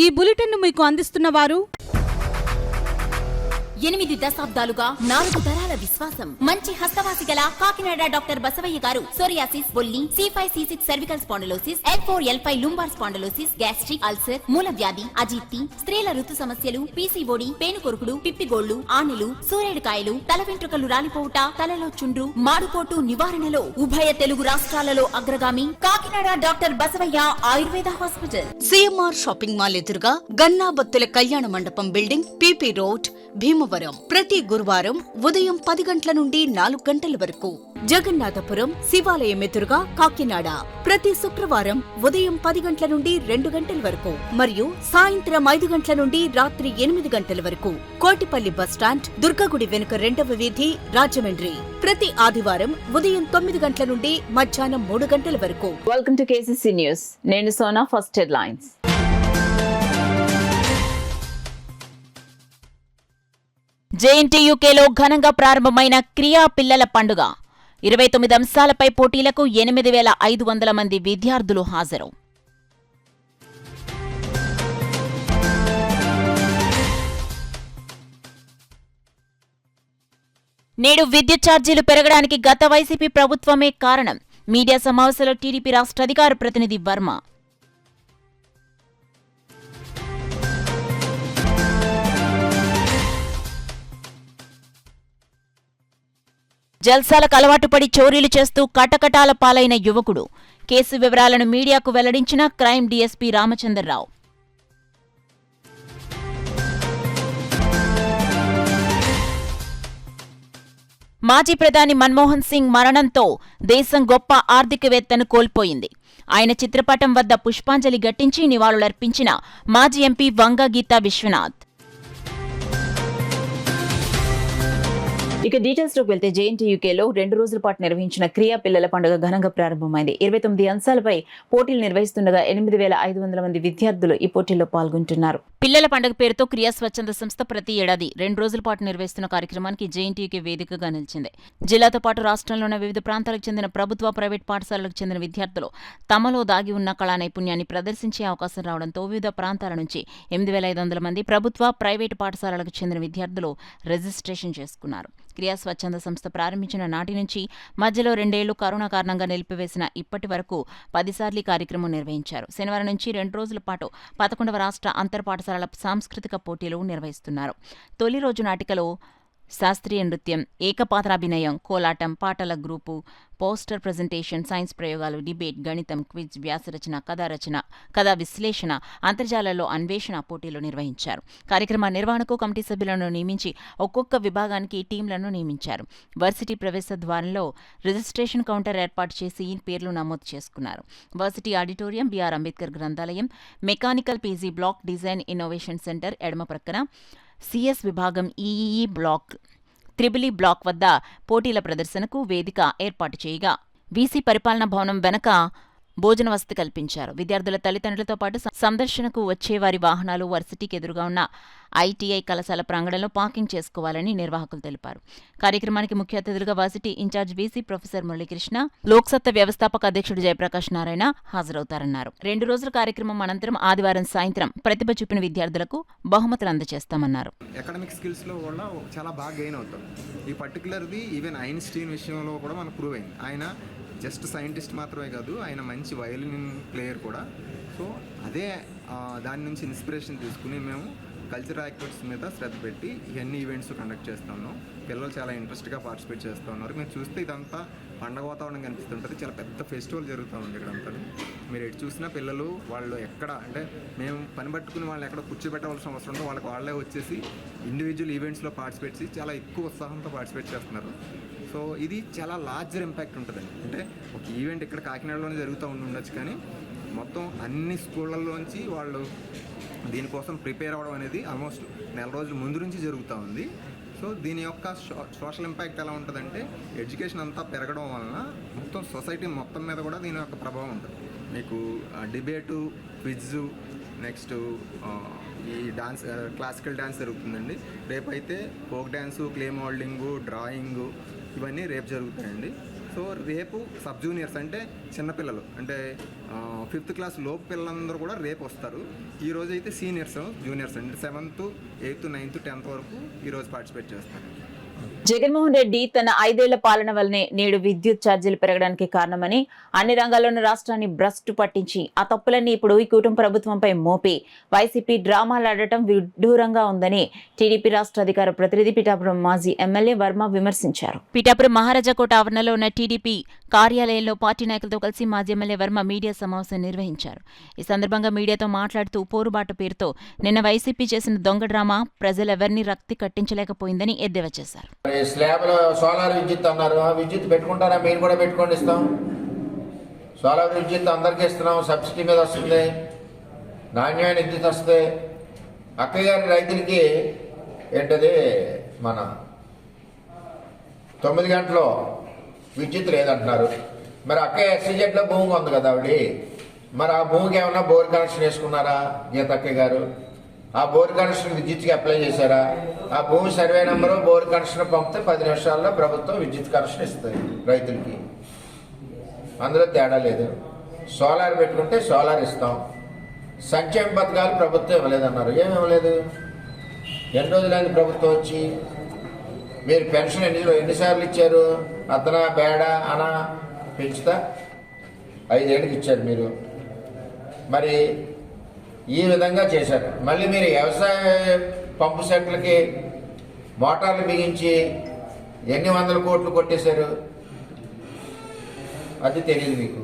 ఈ బులెటిన్ మీకు అందిస్తున్న వారు 8 దశాబ్దాలుగా 4 తరాల విశ్వాసం. మంచి హస్తవాసి గల కాకినాడ డాక్టర్ బసవయ్య గారు సోరియాసిస్, బొల్లి, C5, C6 cervical spondylosis, L4, L5 lumbar spondylosis, gastric ulcer, మూల వ్యాధి, అజీర్తి, స్త్రీల ఋతు సమస్యలు, PCOD, పేనుకొరుకుడు, పిప్పిగోళ్లు, ఆనెలు, సూరేడుకాయలు, తల వెంట్రుకలు రాలిపోవుట, తలలో చుండ్రు, మాడుకోటు నివారణలో ఉభయ తెలుగు రాష్ట్రాలలో అగ్రగామి Kakinada doctor Basavayya Ayurveda hospital. CMR shopping mall ఎదురుగా గన్నాబత్తుల కళ్యాణ మండపం బిల్డింగ్, PP రోడ్, భీమవరం. ప్రతి గురువారం ఉదయం 10 గంటల నుండి 4 గంటల వరకు. జగన్నాథపురం శివాలయం ఎదురుగా కాకినాడ ప్రతి శుక్రవారం ఉదయం 10 గంటల నుండి 2 గంటల వరకు మరియు సాయంత్రం 5 గంటల నుండి రాత్రి 8 గంటల వరకు. కోటిపల్లి బస్టాండ్, దుర్గగుడి వెనుక 2వ వీధి, రాజమండ్రి. ప్రతి ఆదివారం ఉదయం 9 గంటల నుండి మధ్యాహ్నం 3 గంటల వరకు. Welcome to KCC news. నేను సోనా. First headlines. JNTUKలో ఘనంగా ప్రారంభమైన క్రియా పిల్లల పండుగ. 29 అంశాలపై పోటీలకు 8,500 మంది విద్యార్థులు హాజరు. నేడు విద్యుత్ ఛార్జీలు పెరగడానికి గత వైసీపీ ప్రభుత్వమే కారణం. మీడియా సమావేశంలో టీడీపీ రాష్ట్ర అధికార ప్రతినిధి వర్మ. జల్సాలకు అలవాటు పడి చోరీలు చేస్తూ కటకటాల పాలైన యువకుడు. కేసు వివరాలను మీడియాకు వెల్లడించిన క్రైమ్ డీఎస్పీ రామచంద్రరావు. మాజీ ప్రధాని మన్మోహన్ సింగ్ మరణంతో దేశం గొప్ప ఆర్థికవేత్తను కోల్పోయింది. ఆయన చిత్రపటం వద్ద పుష్పాంజలి ఘటించి నివాళులర్పించిన మాజీ ఎంపీ వంగ గీతా విశ్వనాథ్. ఇక డీటెయిల్స్ లోకి వెళ్తే JNTUKలో 2 రోజుల పాటు నిర్వహించిన క్రియా పిల్లల పండుగ ఘనంగా ప్రారంభమైంది. 29 అంశాలపై పోటీలు నిర్వహిస్తుండగా 8,500 మంది విద్యార్థులు ఈ పోటీల్లో పాల్గొంటున్నారు. పిల్లల పండుగ పేరుతో క్రియా స్వచ్ఛంద సంస్థ ప్రతి ఏడాది 2 రోజుల పాటు నిర్వహిస్తున్న కార్యక్రమానికి JNTUK వేదికగా నిలిచింది. జిల్లాతో పాటు రాష్ట్రంలోని వివిధ ప్రాంతాలకు చెందిన ప్రభుత్వ, ప్రైవేట్ పాఠశాలలకు చెందిన విద్యార్థులు తమలో దాగి ఉన్న కళా నైపుణ్యాన్ని ప్రదర్శించే అవకాశం రావడంతో వివిధ ప్రాంతాల నుంచి 8,500 మంది ప్రభుత్వ, ప్రైవేటు పాఠశాలలకు చెందిన విద్యార్థులు రిజిస్ట్రేషన్ చేసుకున్నారు. క్రియా స్వచ్ఛంద సంస్థ ప్రారంభించిన నాటి నుంచి మధ్యలో 2 ఏళ్లు కరోనా కారణంగా నిలిపివేసిన ఇప్పటి వరకు 10 సార్లు ఈ కార్యక్రమం నిర్వహించారు. శనివారం నుంచి 2 రోజుల పాటు 11వ రాష్ట్ర అంతర్ పాఠశాలల సాంస్కృతిక పోటీలు నిర్వహిస్తున్నారు. తొలి రోజు నాటికలో శాస్త్రీయ నృత్యం, ఏకపాత్రాభినయం, కోలాటం, పాటల గ్రూపు, పోస్టర్ ప్రజెంటేషన్, సైన్స్ ప్రయోగాలు, డిబేట్, గణితం, క్విజ్, వ్యాసరచన, కథా విశ్లేషణ, అంతర్జాలంలో అన్వేషణ పోటీలు నిర్వహించారు. కార్యక్రమ నిర్వహణకు కమిటీ సభ్యులను నియమించి ఒక్కొక్క విభాగానికి టీంలను నియమించారు. వర్సిటీ ప్రవేశ ద్వారంలో రిజిస్ట్రేషన్ కౌంటర్ ఏర్పాటు చేసి పేర్లు నమోదు చేసుకున్నారు. వర్సిటీ ఆడిటోరియం, BR అంబేద్కర్ గ్రంథాలయం, mechanical PG block, design innovation centre ఎడమ ప్రక్కన, CS విభాగం EEE బ్లాక్, త్రిబులి బ్లాక్ వద్ద పోటీల ప్రదర్శనకు వేదిక ఏర్పాటు చేయగా VC పరిపాలనా భవనం వెనక భోజన వసతి కల్పించారు. విద్యార్థుల తల్లిదండ్రులతో పాటు సందర్శనకు వచ్చేవారి వాహనాలు వర్సిటీకి ఎదురుగా ఉన్న ITI కళాశాల ప్రాంగణంలో పార్కింగ్ చేసుకోవాలని నిర్వాహకులు తెలిపారు. కార్యక్రమానికి ముఖ్య అతిథులుగా varsity incharge VC professor Muralikrishna, Loksatta వ్యవస్థాపక అధ్యక్షుడు జయప్రకాష్ నారాయణ హాజరవుతారన్నారు. 2 రోజుల కార్యక్రమం అనంతరం ఆదివారం సాయంత్రం ప్రతిభ చూపిన విద్యార్థులకు బహుమతులు అందజేస్తామన్నారు. అకాడమిక్ స్కిల్స్ లో కూడా చాలా బాగా గెయిన్ అవుతాం. ఈ పర్టికులర్ది ఈవెన్ ఐన్స్టీన్ విషయంలో కూడా మనకు ప్రూవ్ అయింది. ఆయన జస్ట్ సైంటిస్ట్ మాత్రమే కాదు, ఆయన మంచి వయలిన్ ప్లేయర్ కూడా. సో అదే దాని నుంచి ఇన్స్పిరేషన్ తీసుకుని మేము కల్చరల్ యాక్టివిటీస్ మీద శ్రద్ధ పెట్టి ఇవన్నీ ఈవెంట్స్ కండక్ట్ చేస్తూ ఉన్నాం. పిల్లలు చాలా ఇంట్రెస్ట్గా పార్టిసిపేట్ చేస్తూ ఉన్నారు. మీరు చూస్తే ఇదంతా పండగ వాతావరణం కనిపిస్తుంటుంది. చాలా పెద్ద ఫెస్టివల్ జరుగుతూ ఉంది ఇక్కడంతా. మీరు ఎటు చూసినా పిల్లలు వాళ్ళు ఎక్కడ అంటే మేము పని పట్టుకుని వాళ్ళు ఎక్కడ కూర్చోబెట్టవలసిన అవసరం ఉందో వాళ్ళే వచ్చేసి ఇండివిజువల్ ఈవెంట్స్లో పార్టిసిపేట్ చేసి చాలా ఎక్కువ ఉత్సాహంతో పార్టిసిపేట్ చేస్తున్నారు. సో ఇది చాలా లార్జర్ ఇంపాక్ట్ ఉంటుందండి. అంటే ఒక ఈవెంట్ ఇక్కడ కాకినాడలోనే జరుగుతూ ఉండొచ్చు, కానీ మొత్తం అన్ని స్కూళ్ళల్లోంచి వాళ్ళు దీనికోసం ప్రిపేర్ అవ్వడం అనేది ఆల్మోస్ట్ 4 రోజుల ముందు నుంచి జరుగుతూ ఉంది. సో దీని యొక్క సోషల్ ఇంపాక్ట్ ఎలా ఉంటుందంటే ఎడ్యుకేషన్ అంతా పెరగడం వలన మొత్తం సొసైటీ మొత్తం మీద కూడా దీని యొక్క ప్రభావం ఉంటుంది. మీకు డిబేటు, క్విజ్, నెక్స్ట్ ఈ డాన్స్, క్లాసికల్ డ్యాన్స్ జరుగుతుందండి. రేపైతే ఫోక్ డ్యాన్సు, క్లే మోల్డింగు, డ్రాయింగు ఇవన్నీ రేపు జరుగుతాయండి. సో రేపు సబ్ జూనియర్స్ అంటే చిన్నపిల్లలు అంటే 5th క్లాస్ లోపు పిల్లలందరూ కూడా రేపు వస్తారు. ఈరోజు అయితే సీనియర్స్ జూనియర్స్ అంటే 7th 8th 9th 10th వరకు ఈరోజు పార్టిసిపేట్ చేస్తారు. జగన్మోహన్ రెడ్డి తన 5 ఏళ్ల పాలన వల్లనే నేడు విద్యుత్ ఛార్జీలు పెరగడానికి కారణమని, అన్ని రంగాల్లోనూ రాష్ట్రాన్ని భ్రష్టు పట్టించి ఆ తప్పులన్నీ ఇప్పుడు ఈ కుటుంబ ప్రభుత్వంపై మోపి వైసీపీ డ్రామాలాడటం విడ్డూరంగా ఉందని టీడీపీ రాష్ట్ర అధికార ప్రతినిధి పిఠాపురం మాజీ ఎమ్మెల్యే వర్మ విమర్శించారు. పిఠాపురం మహారాజాకోట ఆవరణలో ఉన్న టీడీపీ కార్యాలయంలో పార్టీ నాయకులతో కలిసి మాజీ ఎమ్మెల్యే వర్మ మీడియా సమావేశం నిర్వహించారు. ఈ సందర్భంగా మీడియాతో మాట్లాడుతూ పోరుబాట పేరుతో నిన్న వైసీపీ చేసిన దొంగ డ్రామా ప్రజలెవరినీ రక్తి కట్టించలేకపోయిందని ఎద్దేవా చేశారు. స్లాబ్లో సోలార్ విద్యుత్ అన్నారు, విద్యుత్ పెట్టుకుంటారా? మీరు కూడా పెట్టుకోండి, ఇస్తాం. సోలార్ విద్యుత్ అందరికీ ఇస్తున్నాం, సబ్సిడీ మీద వస్తుంది, నాణ్యమైన విద్యుత్ వస్తుంది. అక్కయ్య గారి రైతులకి ఏంటది మన 9 గంటలు విద్యుత్ లేదంటున్నారు. మరి అక్కయ్య SCZలో భూమి ఉంది కదా ఆవిడ, మరి ఆ భూమికి ఏమన్నా బోర్ కనెక్షన్ వేసుకున్నారా గీత అక్కయ్య గారు? ఆ బోర్ కనెక్షన్ విద్యుత్కి అప్లై చేశారా? ఆ భూమి సర్వే నెంబరు బోర్ కనెక్షన్ పంపితే 10 నిమిషాల్లో ప్రభుత్వం విద్యుత్ కనెక్షన్ ఇస్తుంది రైతులకి. అందులో తేడా లేదు. సోలార్ పెట్టుకుంటే సోలార్ ఇస్తాం. సంక్షేమ పథకాలు ప్రభుత్వం ఇవ్వలేదన్నారు. ఏమి ఇవ్వలేదు? ఎన్ని రోజులైంది ప్రభుత్వం వచ్చి? మీరు పెన్షన్ ఎన్నిసార్లు ఇచ్చారు? అతనా బేడా అనా పెంచుతా 5 ఏళ్ళకి ఇచ్చారు మీరు. మరి ఈ విధంగా చేశారు. మళ్ళీ మీరు వ్యవసాయ పంపు సెట్లకి మోటార్లు బిగించి ఎన్ని వందల కోట్లు కొట్టేశారు? అది తెలియదు మీకు.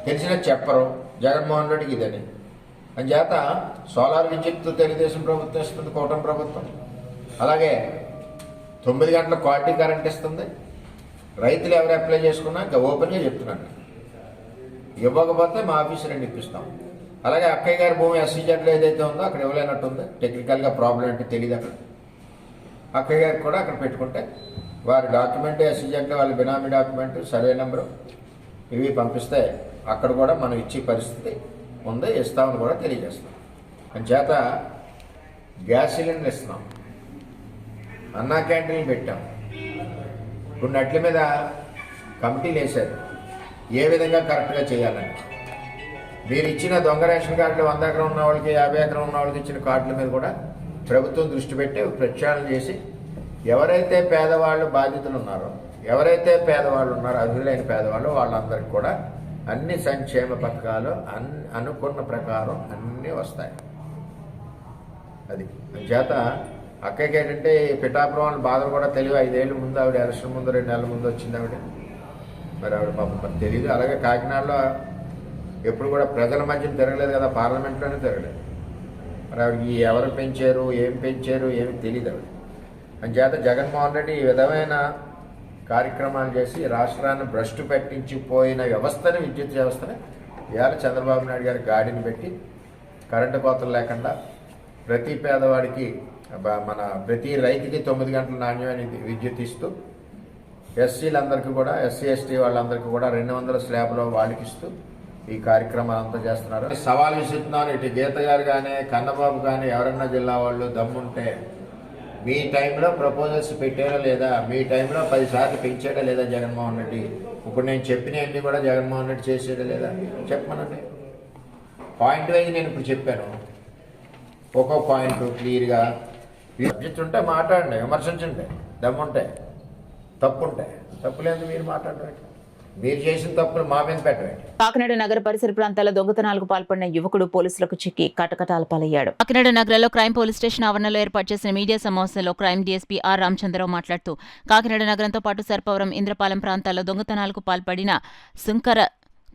తెలిసినా చెప్పరు జగన్మోహన్ రెడ్డికి ఇదని. అంచేత సోలార్ విద్యుత్ తెలుగుదేశం ప్రభుత్వం ఇస్తుంది, కూటమి ప్రభుత్వం. అలాగే 9 గంటల క్వాలిటీ కరెంట్ ఇస్తుంది. రైతులు ఎవరు అప్లై చేసుకున్నా ఇంకా ఓపెన్గా చెప్తున్నాను, ఇవ్వకపోతే మా ఆఫీసులో ఇప్పిస్తాం. అలాగే అక్కయ్య గారి భూమి SCZలో ఏదైతే ఉందో అక్కడ ఇవ్వలేనట్టుంది. టెక్నికల్గా ప్రాబ్లం అంటే తెలియదు. అక్కడ అక్కయ్య గారికి కూడా అక్కడ పెట్టుకుంటే వారి డాక్యుమెంట్ SCZలో వాళ్ళ బినామీ డాక్యుమెంట్ సర్వే నెంబరు ఇవి పంపిస్తే అక్కడ కూడా మనం ఇచ్చే పరిస్థితి ఉంది, ఇస్తామని కూడా తెలియజేస్తాం. అంచేత గ్యాస్ సిలిండర్ ఇస్తున్నాం, అన్నా క్యాంటీన్లు పెట్టాం. కొన్ని అట్ల మీద కమిటీలు వేశారు ఏ విధంగా కరెక్ట్గా చేయాలని. మీరు ఇచ్చిన దొంగ రేషన్ కార్డులు 100 ఎకరం ఉన్న వాళ్ళకి 50 ఎకరం ఉన్న వాళ్ళకి ఇచ్చిన కార్డుల మీద కూడా ప్రభుత్వం దృష్టి పెట్టి ప్రక్షాళన చేసి ఎవరైతే పేదవాళ్ళు బాధితులు ఉన్నారో, ఎవరైతే పేదవాళ్ళు ఉన్నారో అర్హులైన పేదవాళ్ళు వాళ్ళందరికీ కూడా అన్ని సంక్షేమ పథకాలు అనుకున్న ప్రకారం అన్నీ వస్తాయి. అది చేత అక్కడికి ఏంటంటే పిఠాపురం వాళ్ళ బాధలు కూడా తెలియదు. 5 ఏళ్ళ ముందు ఆవిడ ఎలక్షన్ ముందు 2 నెలల ముందు వచ్చింది ఆవిడ. మరి ఆవిడ పాపం తెలియదు. అలాగే కాకినాడలో ఎప్పుడు కూడా ప్రజల మధ్యన తిరగలేదు కదా, పార్లమెంట్లోనే తిరగలేదు. మరి ఆవిడకి ఎవరు పెంచారు, ఏం పెంచారు ఏమి తెలియదు ఆవిడ. అంచేత జగన్మోహన్ రెడ్డి ఈ విధమైన కార్యక్రమాలు చేసి రాష్ట్రాన్ని భ్రష్టు పెట్టించిపోయిన వ్యవస్థని, విద్యుత్ వ్యవస్థని ఇవాళ చంద్రబాబు నాయుడు గారి గాడిని పెట్టి కరెంటు కోతలు లేకుండా ప్రతి పేదవాడికి మన ప్రతి రైతుకి 9 గంటల నాణ్యమైన విద్యుత్ ఇస్తూ ఎస్సీలందరికీ కూడా SC ST వాళ్ళందరికీ కూడా 200 స్లాబ్లో వాళ్ళకి ఇస్తూ ఈ కార్యక్రమాలు అంతా చేస్తున్నారు. సవాల్ విసురుతున్నాను. ఇటు గీత గారు కానీ కన్నబాబు కానీ ఎవరన్నా జిల్లా వాళ్ళు దమ్ముంటే మీ టైంలో ప్రపోజల్స్ పెట్టారా లేదా, మీ టైంలో 10 సార్లు పెంచాడా లేదా జగన్మోహన్ రెడ్డి? ఇప్పుడు నేను చెప్పినవన్నీ కూడా జగన్మోహన్ రెడ్డి చేసాడా లేదా చెప్పమనండి. పాయింట్ వైజ్ నేను ఇప్పుడు చెప్పాను. ఒక్కో పాయింట్ క్లియర్గా సబ్జెక్ట్ ఉంటే మాట్లాడండి, విమర్శించండి. దమ్ముంటే, తప్పుంటాయి. తప్పులేదు మీరు మాట్లాడడం, మీరు చేసిన తప్పులు మా మీద పెట్టండి. కాకినాడ నగర పరిసర ప్రాంతాల్లో దొంగతనాలకు పాల్పడిన యువకుడు పోలీసులకు చిక్కి కటకటాల పాలయ్యాడు. కాకినాడ నగరంలో క్రైమ్ పోలీస్ స్టేషన్ ఆవరణలో ఏర్పాటు చేసిన మీడియా సమావేశంలో క్రైమ్ డీఎస్పీ ఆర్ రామచంద్రరావు మాట్లాడుతూ కాకినాడ నగరంతో పాటు సర్పవరం, ఇంద్రపాలెం ప్రాంతాల్లో దొంగతనాలకు పాల్పడిన సుంకర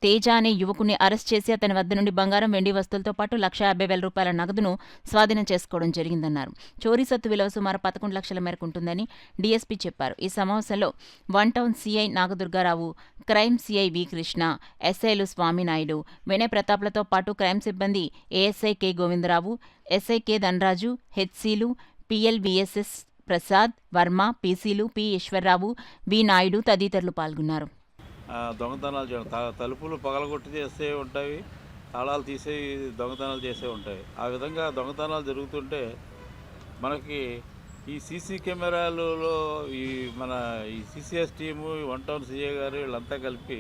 తేజ అనే యువకుడిని అరెస్ట్ చేసి అతని వద్ద నుండి బంగారం, వెండి వస్తువులతో పాటు 1,50,000 రూపాయల నగదును స్వాధీనం చేసుకోవడం జరిగిందన్నారు. చోరీ సత్తు విలువ సుమారు 11 లక్షల మేరకు ఉంటుందని డీఎస్పీ చెప్పారు. ఈ సమావేశంలో 1 town CI Nagadurgarao, crime CI V Krishna, ఎస్ఐలు స్వామినాయుడు, వినయ్ ప్రతాప్లతో పాటు క్రైమ్ సిబ్బంది ASI K Govindarao, SI K Dhanaraju, హెచ్సీలు, PLVSS ప్రసాద్, వర్మ, పీసీలు పి ఈశ్వర్రావు, వి నాయుడు తదితరులు పాల్గొన్నారు. దొంగతనాలు చేయడం, తలుపులు పగలగొట్టి చేసే ఉంటాయి, తాళాలు తీసే దొంగతనాలు చేసే ఉంటాయి. ఆ విధంగా దొంగతనాలు జరుగుతుంటే మనకి ఈ సీసీ కెమెరాలలో మన CCS team, one town CA గారు వీళ్ళంతా కలిపి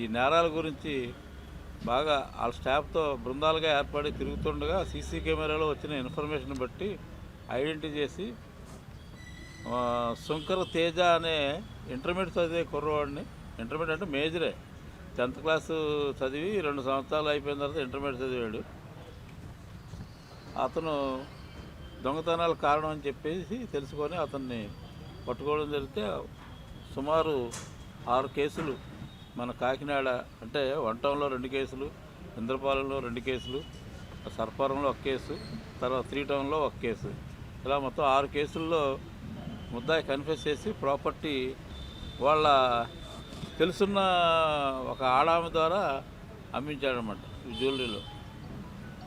ఈ నేరాల గురించి బాగా వాళ్ళ స్టాఫ్తో బృందాలుగా ఏర్పడి తిరుగుతుండగా సీసీ కెమెరాలో వచ్చిన ఇన్ఫర్మేషన్ బట్టి ఐడెంటిఫై చేసి శంకర్ తేజ అనే ఇంటర్మీడియట్ చదివే కుర్రవాడిని, ఇంటర్మీడియట్ అంటే మేజరే, 10th క్లాసు చదివి 2 సంవత్సరాలు అయిపోయిన తర్వాత ఇంటర్మీడియట్ చదివాడు. అతను దొంగతనాల కారణం అని చెప్పేసి తెలుసుకొని అతన్ని పట్టుకోవడం జరిగితే సుమారు 6 కేసులు మన కాకినాడ అంటే వన్ టౌన్లో 2 కేసులు, ఇంద్రపాలెంలో 2 కేసులు, సర్పారంలో 1 కేసు, తర్వాత 3 టౌన్లో 1 కేసు, ఇలా మొత్తం 6 కేసుల్లో ముద్దాయి కన్ఫెస్ చేసి ప్రాపర్టీ వాళ్ళ తెలుసున్న ఒక ఆడామె ద్వారా అమ్మించాడనమాట జ్యువెలరీలో.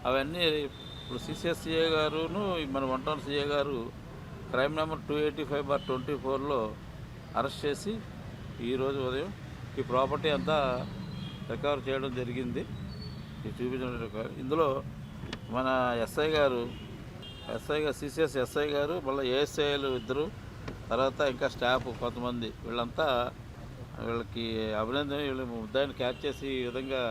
అవన్నీ ఇప్పుడు సిసిఎస్సిఏ గారును మన వన్ టౌన్ సిఏ గారు క్రైమ్ నెంబర్ 285/24లో అరెస్ట్ చేసి ఈరోజు ఉదయం ఈ ప్రాపర్టీ అంతా రికవర్ చేయడం జరిగింది. ఇది చూపించడం ఇందులో మన సిసిఎస్ ఎస్ఐ గారు, మళ్ళీ ఏఎస్ఐలు 2, తర్వాత ఇంకా స్టాఫ్ కొంతమంది, వీళ్ళకి అభినందన. వీళ్ళు ముద్దాయిని క్యాచ్ చేసి ఈ విధంగా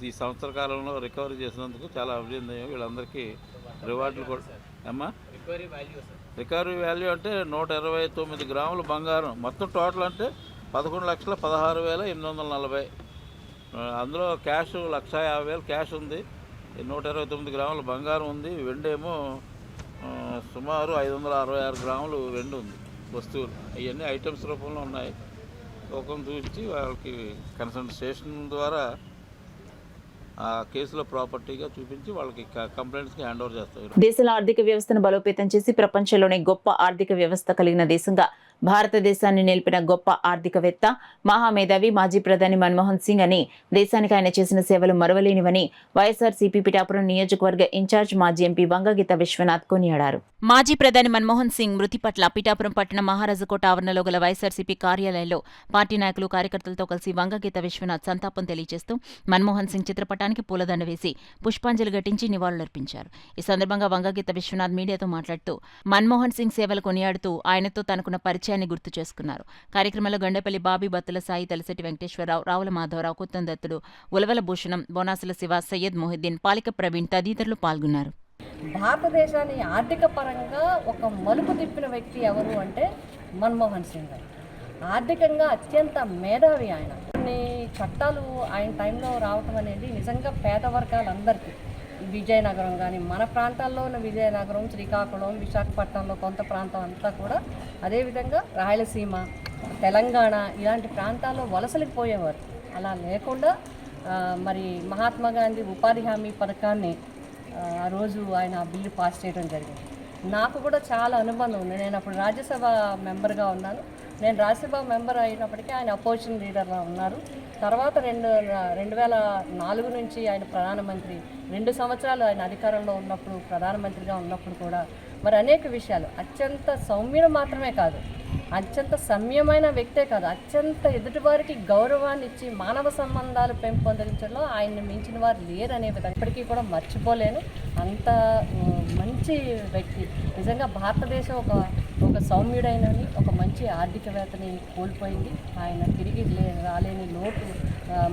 ఈ సంవత్సర కాలంలో రికవరీ చేసినందుకు చాలా అభినందన. వీళ్ళందరికీ రివార్డులు కూడా రికవరీ వాల్యూ అంటే 129 గ్రాములు బంగారం, మొత్తం టోటల్ అంటే 11,16,840. అందులో క్యాష్ 1,50,000 క్యాష్ ఉంది, 129 గ్రాముల బంగారం ఉంది, వెండేమో సుమారు 566 గ్రాములు వెండి ఉంది. వస్తువులు అవన్నీ ఐటమ్స్ రూపంలో ఉన్నాయి. టోకన్ చూపించి వాళ్ళకి కన్సర్న్ స్టేషన్ ద్వారా ఆ కేసులో ప్రాపర్టీగా చూపించి వాళ్ళకి కంప్లైంట్స్కి హ్యాండ్ ఓవర్ చేస్తారు. దేశంలో ఆర్థిక వ్యవస్థను బలోపేతం చేసి ప్రపంచంలోనే గొప్ప ఆర్థిక వ్యవస్థ కలిగిన దేశంగా భారతదేశాన్ని నిలిపిన గొప్ప ఆర్థికవేత్త, మహామేధావి మాజీ ప్రధాని మన్మోహన్ సింగ్ అని, దేశానికి ఆయన చేసిన సేవలు మరువలేనివని వైఎస్ఆర్సీపీ పిఠాపురం నియోజకవర్గ ఇన్ఛార్జ్ మాజీ ఎంపీ వంగగీత విశ్వనాథ్ కొనియాడారు. మాజీ ప్రధాని మన్మోహన్ సింగ్ మృతి పట్ల పిఠాపురం పట్టణ మహారాజకోట ఆవరణలో గల వైఎస్ఆర్సీపీ కార్యాలయంలో పార్టీ నాయకులు, కార్యకర్తలతో కలిసి వంగగీత విశ్వనాథ్ సంతాపం తెలియజేస్తూ మన్మోహన్ సింగ్ చిత్రపటానికి పూలదండ వేసి పుష్పాంజలి ఘటించి నివాళులర్పించారు. ఈ సందర్భంగా వంగగీత విశ్వనాథ్ మీడియాతో మాట్లాడుతూ మన్మోహన్ సింగ్ సేవలు కొనియాడుతూ ఆయనతో తనకున్న పరిచయాన్ని గుర్తు చేసుకున్నారు. కార్యక్రమంలో గండేపల్లి బాబీ, బత్తుల సాయి, తలసెట్టి వెంకటేశ్వరరావు, రావుల మాధవరావు, కొత్తం దత్తుడు, ఉలవల భూషణం, బోనాసుల శివ, సయ్యద్ మొహిద్దీన్, పాలిక ప్రవీణ్ తదితరులు పాల్గొన్నారు. భారతదేశాన్ని ఆర్థిక పరంగా ఒక మలుపు తిప్పిన వ్యక్తి ఎవరు అంటే మన్మోహన్ సింగ్ గారు. ఆర్థికంగా అత్యంత మేధావి ఆయన. కొన్ని చట్టాలు ఆయన టైంలో రావటం అనేది నిజంగా పేద వర్గాలందరికీ, విజయనగరం కానీ మన ప్రాంతాల్లో ఉన్న విజయనగరం, శ్రీకాకుళం, విశాఖపట్నంలో కొంత ప్రాంతం అంతా కూడా, అదేవిధంగా రాయలసీమ, తెలంగాణ ఇలాంటి ప్రాంతాల్లో వలసలకు పోయేవారు. అలా లేకుండా మరి మహాత్మా గాంధీ ఉపాధి హామీ పథకాన్ని ఆ రోజు ఆయన బిల్లు పాస్ చేయడం జరిగింది. నాకు కూడా చాలా అనుబంధం ఉంది. నేను అప్పుడు రాజ్యసభ మెంబర్గా ఉన్నాను. నేను రాజ్యసభ మెంబర్ అయినప్పటికీ ఆయన అపోజిషన్ లీడర్గా ఉన్నారు. తర్వాత 2004 నుంచి ఆయన ప్రధానమంత్రి, 2 సంవత్సరాలు ఆయన అధికారంలో ఉన్నప్పుడు, ప్రధానమంత్రిగా ఉన్నప్పుడు కూడా మరి అనేక విషయాలు అత్యంత సౌమ్యుడు మాత్రమే కాదు, అత్యంత సమ్యమైన వ్యక్తే కాదు, అత్యంత ఎదుటివారికి గౌరవాన్ని ఇచ్చి మానవ సంబంధాలు పెంపొందించడంలో ఆయన్ని మించిన వారు లేరనే విధంగా ఇప్పటికీ కూడా మర్చిపోలేను. అంత మంచి వ్యక్తి. నిజంగా భారతదేశం ఒక సౌమ్యుడైనని, ఒక మంచి ఆర్థికవేత్తని కోల్పోయింది. ఆయన తిరిగి రాలేని లోటు,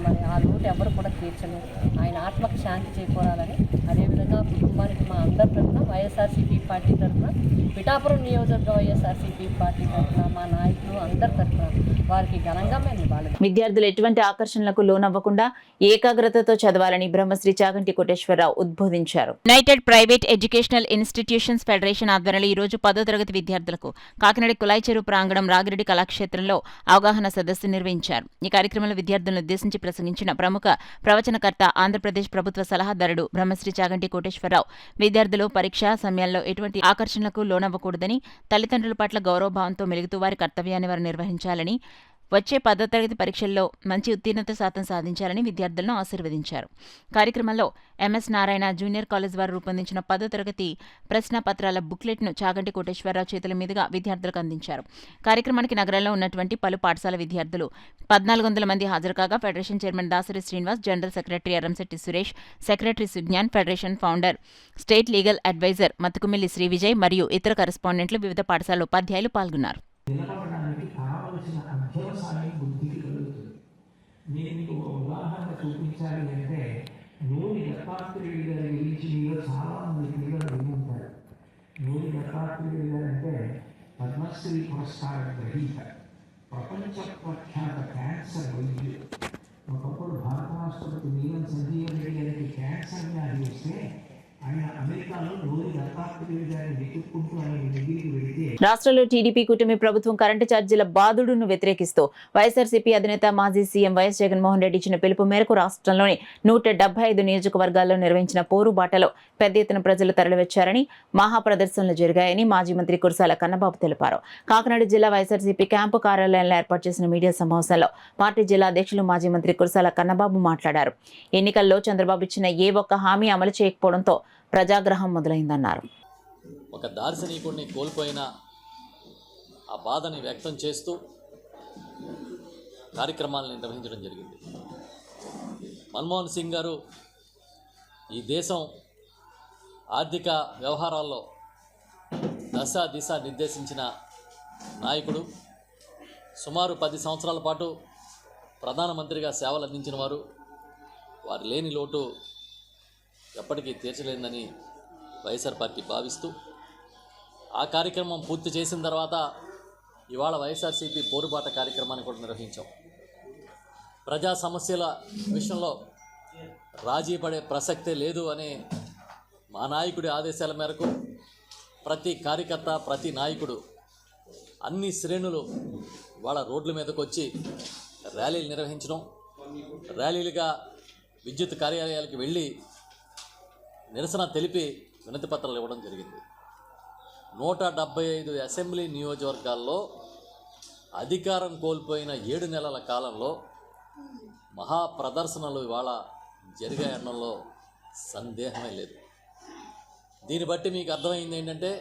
మరి ఆ లోటు ఎవరు కూడా తీర్చలేరు. ఆయన ఆత్మకు శాంతి చేకూరాలని, అదేవిధంగా కుటుంబానికి మా అందరి తరఫున, వైఎస్ఆర్సీపీ పార్టీ తరఫున, పిఠాపురం నియోజకవర్గ వైఎస్ఆర్సీపీ పార్టీ తరఫున, మా నాయకులు అందరి తరఫున వారికి ఘనంగా మేము ఇవ్వాలి. విద్యార్థులు ఎటువంటి ఆకర్షణలకు లోనవ్వకుండా ఏకాగ్రతతో చదవాలని బ్రహ్మశ్రీ చాగంటి కోటేశ్వరరావు ఉద్బోధించారు. United private educational institutions federation ఆధ్వర్యంలో ఈ రోజు 10వ తరగతి విద్యార్థులకు కాకినాడ కులాయి చెరువు ప్రాంగణం రాగిరెడ్డి కళాక్షేత్రంలో అవగాహన సదస్సు నిర్వహించారు. ఈ కార్యక్రమంలో విద్యార్థులను ఉద్దేశించి ప్రసంగించిన ప్రముఖ ప్రవచనకర్త, ఆంధ్రప్రదేశ్ ప్రభుత్వ సలహాదారుడు బ్రహ్మశ్రీ చాగంటి కోటేశ్వరరావు విద్యార్థులు పరీక్షా సమయాల్లో ఎటువంటి ఆకర్షణలకు లోనవ్వకూడదని, తల్లిదండ్రుల పట్ల గౌరవభావంతో మెలుగుతూ వారి కర్తవ్యాన్ని వారు నిర్వహించాలని, వచ్చే 10వ తరగతి పరీక్షల్లో మంచి ఉత్తీర్ణత శాతం సాధించాలని విద్యార్థులను ఆశీర్వదించారు. కార్యక్రమంలో ఎంఎస్ నారాయణ జూనియర్ కాలేజ్ వారు రూపొందించిన 10వ తరగతి ప్రశ్నపత్రాల బుక్లెట్ను చాగంటి కోటేశ్వరరావు చేతుల మీదుగా విద్యార్థులకు అందించారు. కార్యక్రమానికి నగరంలో ఉన్నటువంటి పలు పాఠశాల విద్యార్థులు 1400 మంది హాజరు కాగా federation chairman Dasari Srinivas, general secretary Erramsetti Suresh, secretary Sujnan, federation founder, state legal adviser Mathukumilli Sri Vijay మరియు ఇతర కరెస్పాండెంట్లు, వివిధ పాఠశాల ఉపాధ్యాయులు పాల్గొన్నారు. నిలబడడానికి కావలసిన అధ్యవసాయం బుద్ధికి కలుగుతుంది. నేను మీకు ఒక ఉదాహరణ చూపించాలి అంటే, నూరి దత్తాత్రేయుడు గారి గురించి మీరు చాలా మంది పిల్లలు విని ఉంటారు. నూరి దత్తాత్రేయుడు గారు అంటే పద్మశ్రీ పురస్కార గ్రహీత, ప్రపంచ ప్రఖ్యాత క్యాన్సర్ వైద్యుడు. ఒకప్పుడు భారత రాష్ట్రపతి నీలం సంజీవన్ రెడ్డి గారికి క్యాన్సర్ వ్యాధి వస్తే ఆయన అమెరికాలో నూరి దత్తాత్రేయుడు గారిని వెతుక్కుంటూ ఆయన దగ్గరికి వెళితే రాష్ట్రంలో టీడీపీ కూటమి ప్రభుత్వం కరెంటు ఛార్జీల బాదుడును వ్యతిరేకిస్తూ వైఎస్ఆర్సీపీ అధినేత మాజీ సీఎం వైఎస్ జగన్మోహన్ రెడ్డి ఇచ్చిన పిలుపు మేరకు రాష్ట్రంలోని 175 నియోజకవర్గాల్లో నిర్వహించిన పోరుబాటలో పెద్ద ఎత్తున ప్రజలు తరలివచ్చారని, మహాప్రదర్శనలు జరిగాయని మాజీ మంత్రి కురసాల కన్నబాబు తెలిపారు. కాకినాడ జిల్లా వైఎస్ఆర్సీపీ క్యాంపు కార్యాలయంలో ఏర్పాటు చేసిన మీడియా సమావేశంలో పార్టీ జిల్లా అధ్యక్షులు మాజీ మంత్రి కురసాల కన్నబాబు మాట్లాడారు. ఎన్నికల్లో చంద్రబాబు ఇచ్చిన ఏ ఒక్క హామీ అమలు చేయకపోవడంతో ప్రజాగ్రహం మొదలైందన్నారు. ఒక దార్శనికుడిని కోల్పోయిన ఆ బాధని వ్యక్తం చేస్తూ కార్యక్రమాలను నిర్వహించడం జరిగింది. మన్మోహన్ సింగ్ గారు ఈ దేశం ఆర్థిక వ్యవహారాల్లో దశ దిశ నిర్దేశించిన నాయకుడు. సుమారు 10 సంవత్సరాల పాటు ప్రధానమంత్రిగా సేవలు అందించిన వారు. వారు లేని లోటు ఎప్పటికీ తీర్చలేదని వైఎస్ఆర్ పార్టీ భావిస్తూ ఆ కార్యక్రమం పూర్తి చేసిన తర్వాత ఇవాళ వైఎస్ఆర్సీపీ పోరుబాట కార్యక్రమాన్ని కూడా నిర్వహించాం. ప్రజా సమస్యల విషయంలో రాజీ పడే ప్రసక్తే లేదు అనే మా నాయకుడి ఆదేశాల మేరకు ప్రతి కార్యకర్త, ప్రతి నాయకుడు, అన్ని శ్రేణులు వాళ్ళ రోడ్ల మీదకు వచ్చి ర్యాలీలు నిర్వహించడం, ర్యాలీలుగా విద్యుత్ కార్యాలయాలకు వెళ్ళి నిరసన తెలిపి వినతి పత్రాలు ఇవ్వడం జరిగింది. 175 అసెంబ్లీ నియోజకవర్గాల్లో అధికారం కోల్పోయిన 7 నెలల కాలంలో మహా ప్రదర్శనలు ఇవాళ జరిగాయనడంలో సందేహమే లేదు. దీన్ని బట్టి మీకు అర్థమైంది ఏంటంటే,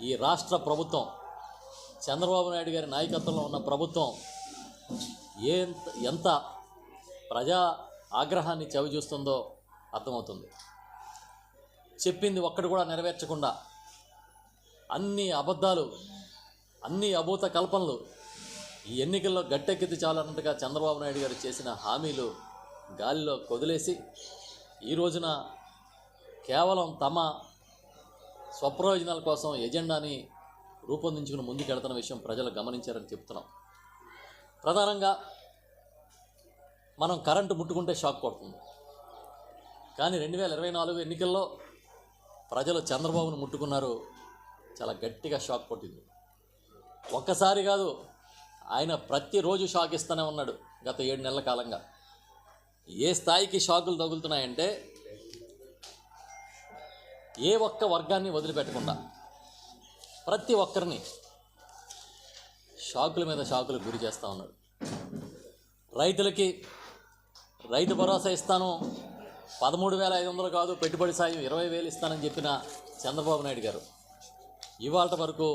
ఈ రాష్ట్ర ప్రభుత్వం, చంద్రబాబు నాయుడు గారి నాయకత్వంలో ఉన్న ప్రభుత్వం ఎంత ప్రజా ఆగ్రహాన్ని చవిచూస్తుందో అర్థమవుతుంది. చెప్పింది ఒక్కటి కూడా నెరవేర్చకుండా అన్ని అబద్ధాలు, అన్ని అభూత కల్పనలు ఈ ఎన్నికల్లో గట్టెక్కితే చాలన్నట్టుగా చంద్రబాబు నాయుడు గారు చేసిన హామీలు గాలిలో కొదిలేసి ఈ రోజున కేవలం తమ స్వప్రయోజనాల కోసం ఎజెండాని రూపొందించుకుని ముందుకెళ్తున్న విషయం ప్రజలు గమనించారని చెప్తున్నాం. ప్రధానంగా మనం కరెంటు ముట్టుకుంటే షాక్ కొడుతుంది. కానీ 2024 ఎన్నికల్లో ప్రజలు చంద్రబాబును ముట్టుకున్నారు, చాలా గట్టిగా షాక్ కొట్టింది. ఒక్కసారి కాదు, ఆయన ప్రతిరోజు షాక్ ఇస్తూనే ఉన్నాడు గత 7 నెలల కాలంగా. ఏ స్థాయికి షాకులు తగులుతున్నాయంటే, ఏ ఒక్క వర్గాన్ని వదిలిపెట్టకుండా ప్రతి ఒక్కరిని షాకుల మీద షాకులు గురి చేస్తూ ఉన్నాడు. రైతులకి రైతు భరోసా ఇస్తాను, 13,500 కాదు, పెట్టుబడి సాయం 20,000 ఇస్తానని చెప్పిన చంద్రబాబు నాయుడు గారు ఇవాళ వరకు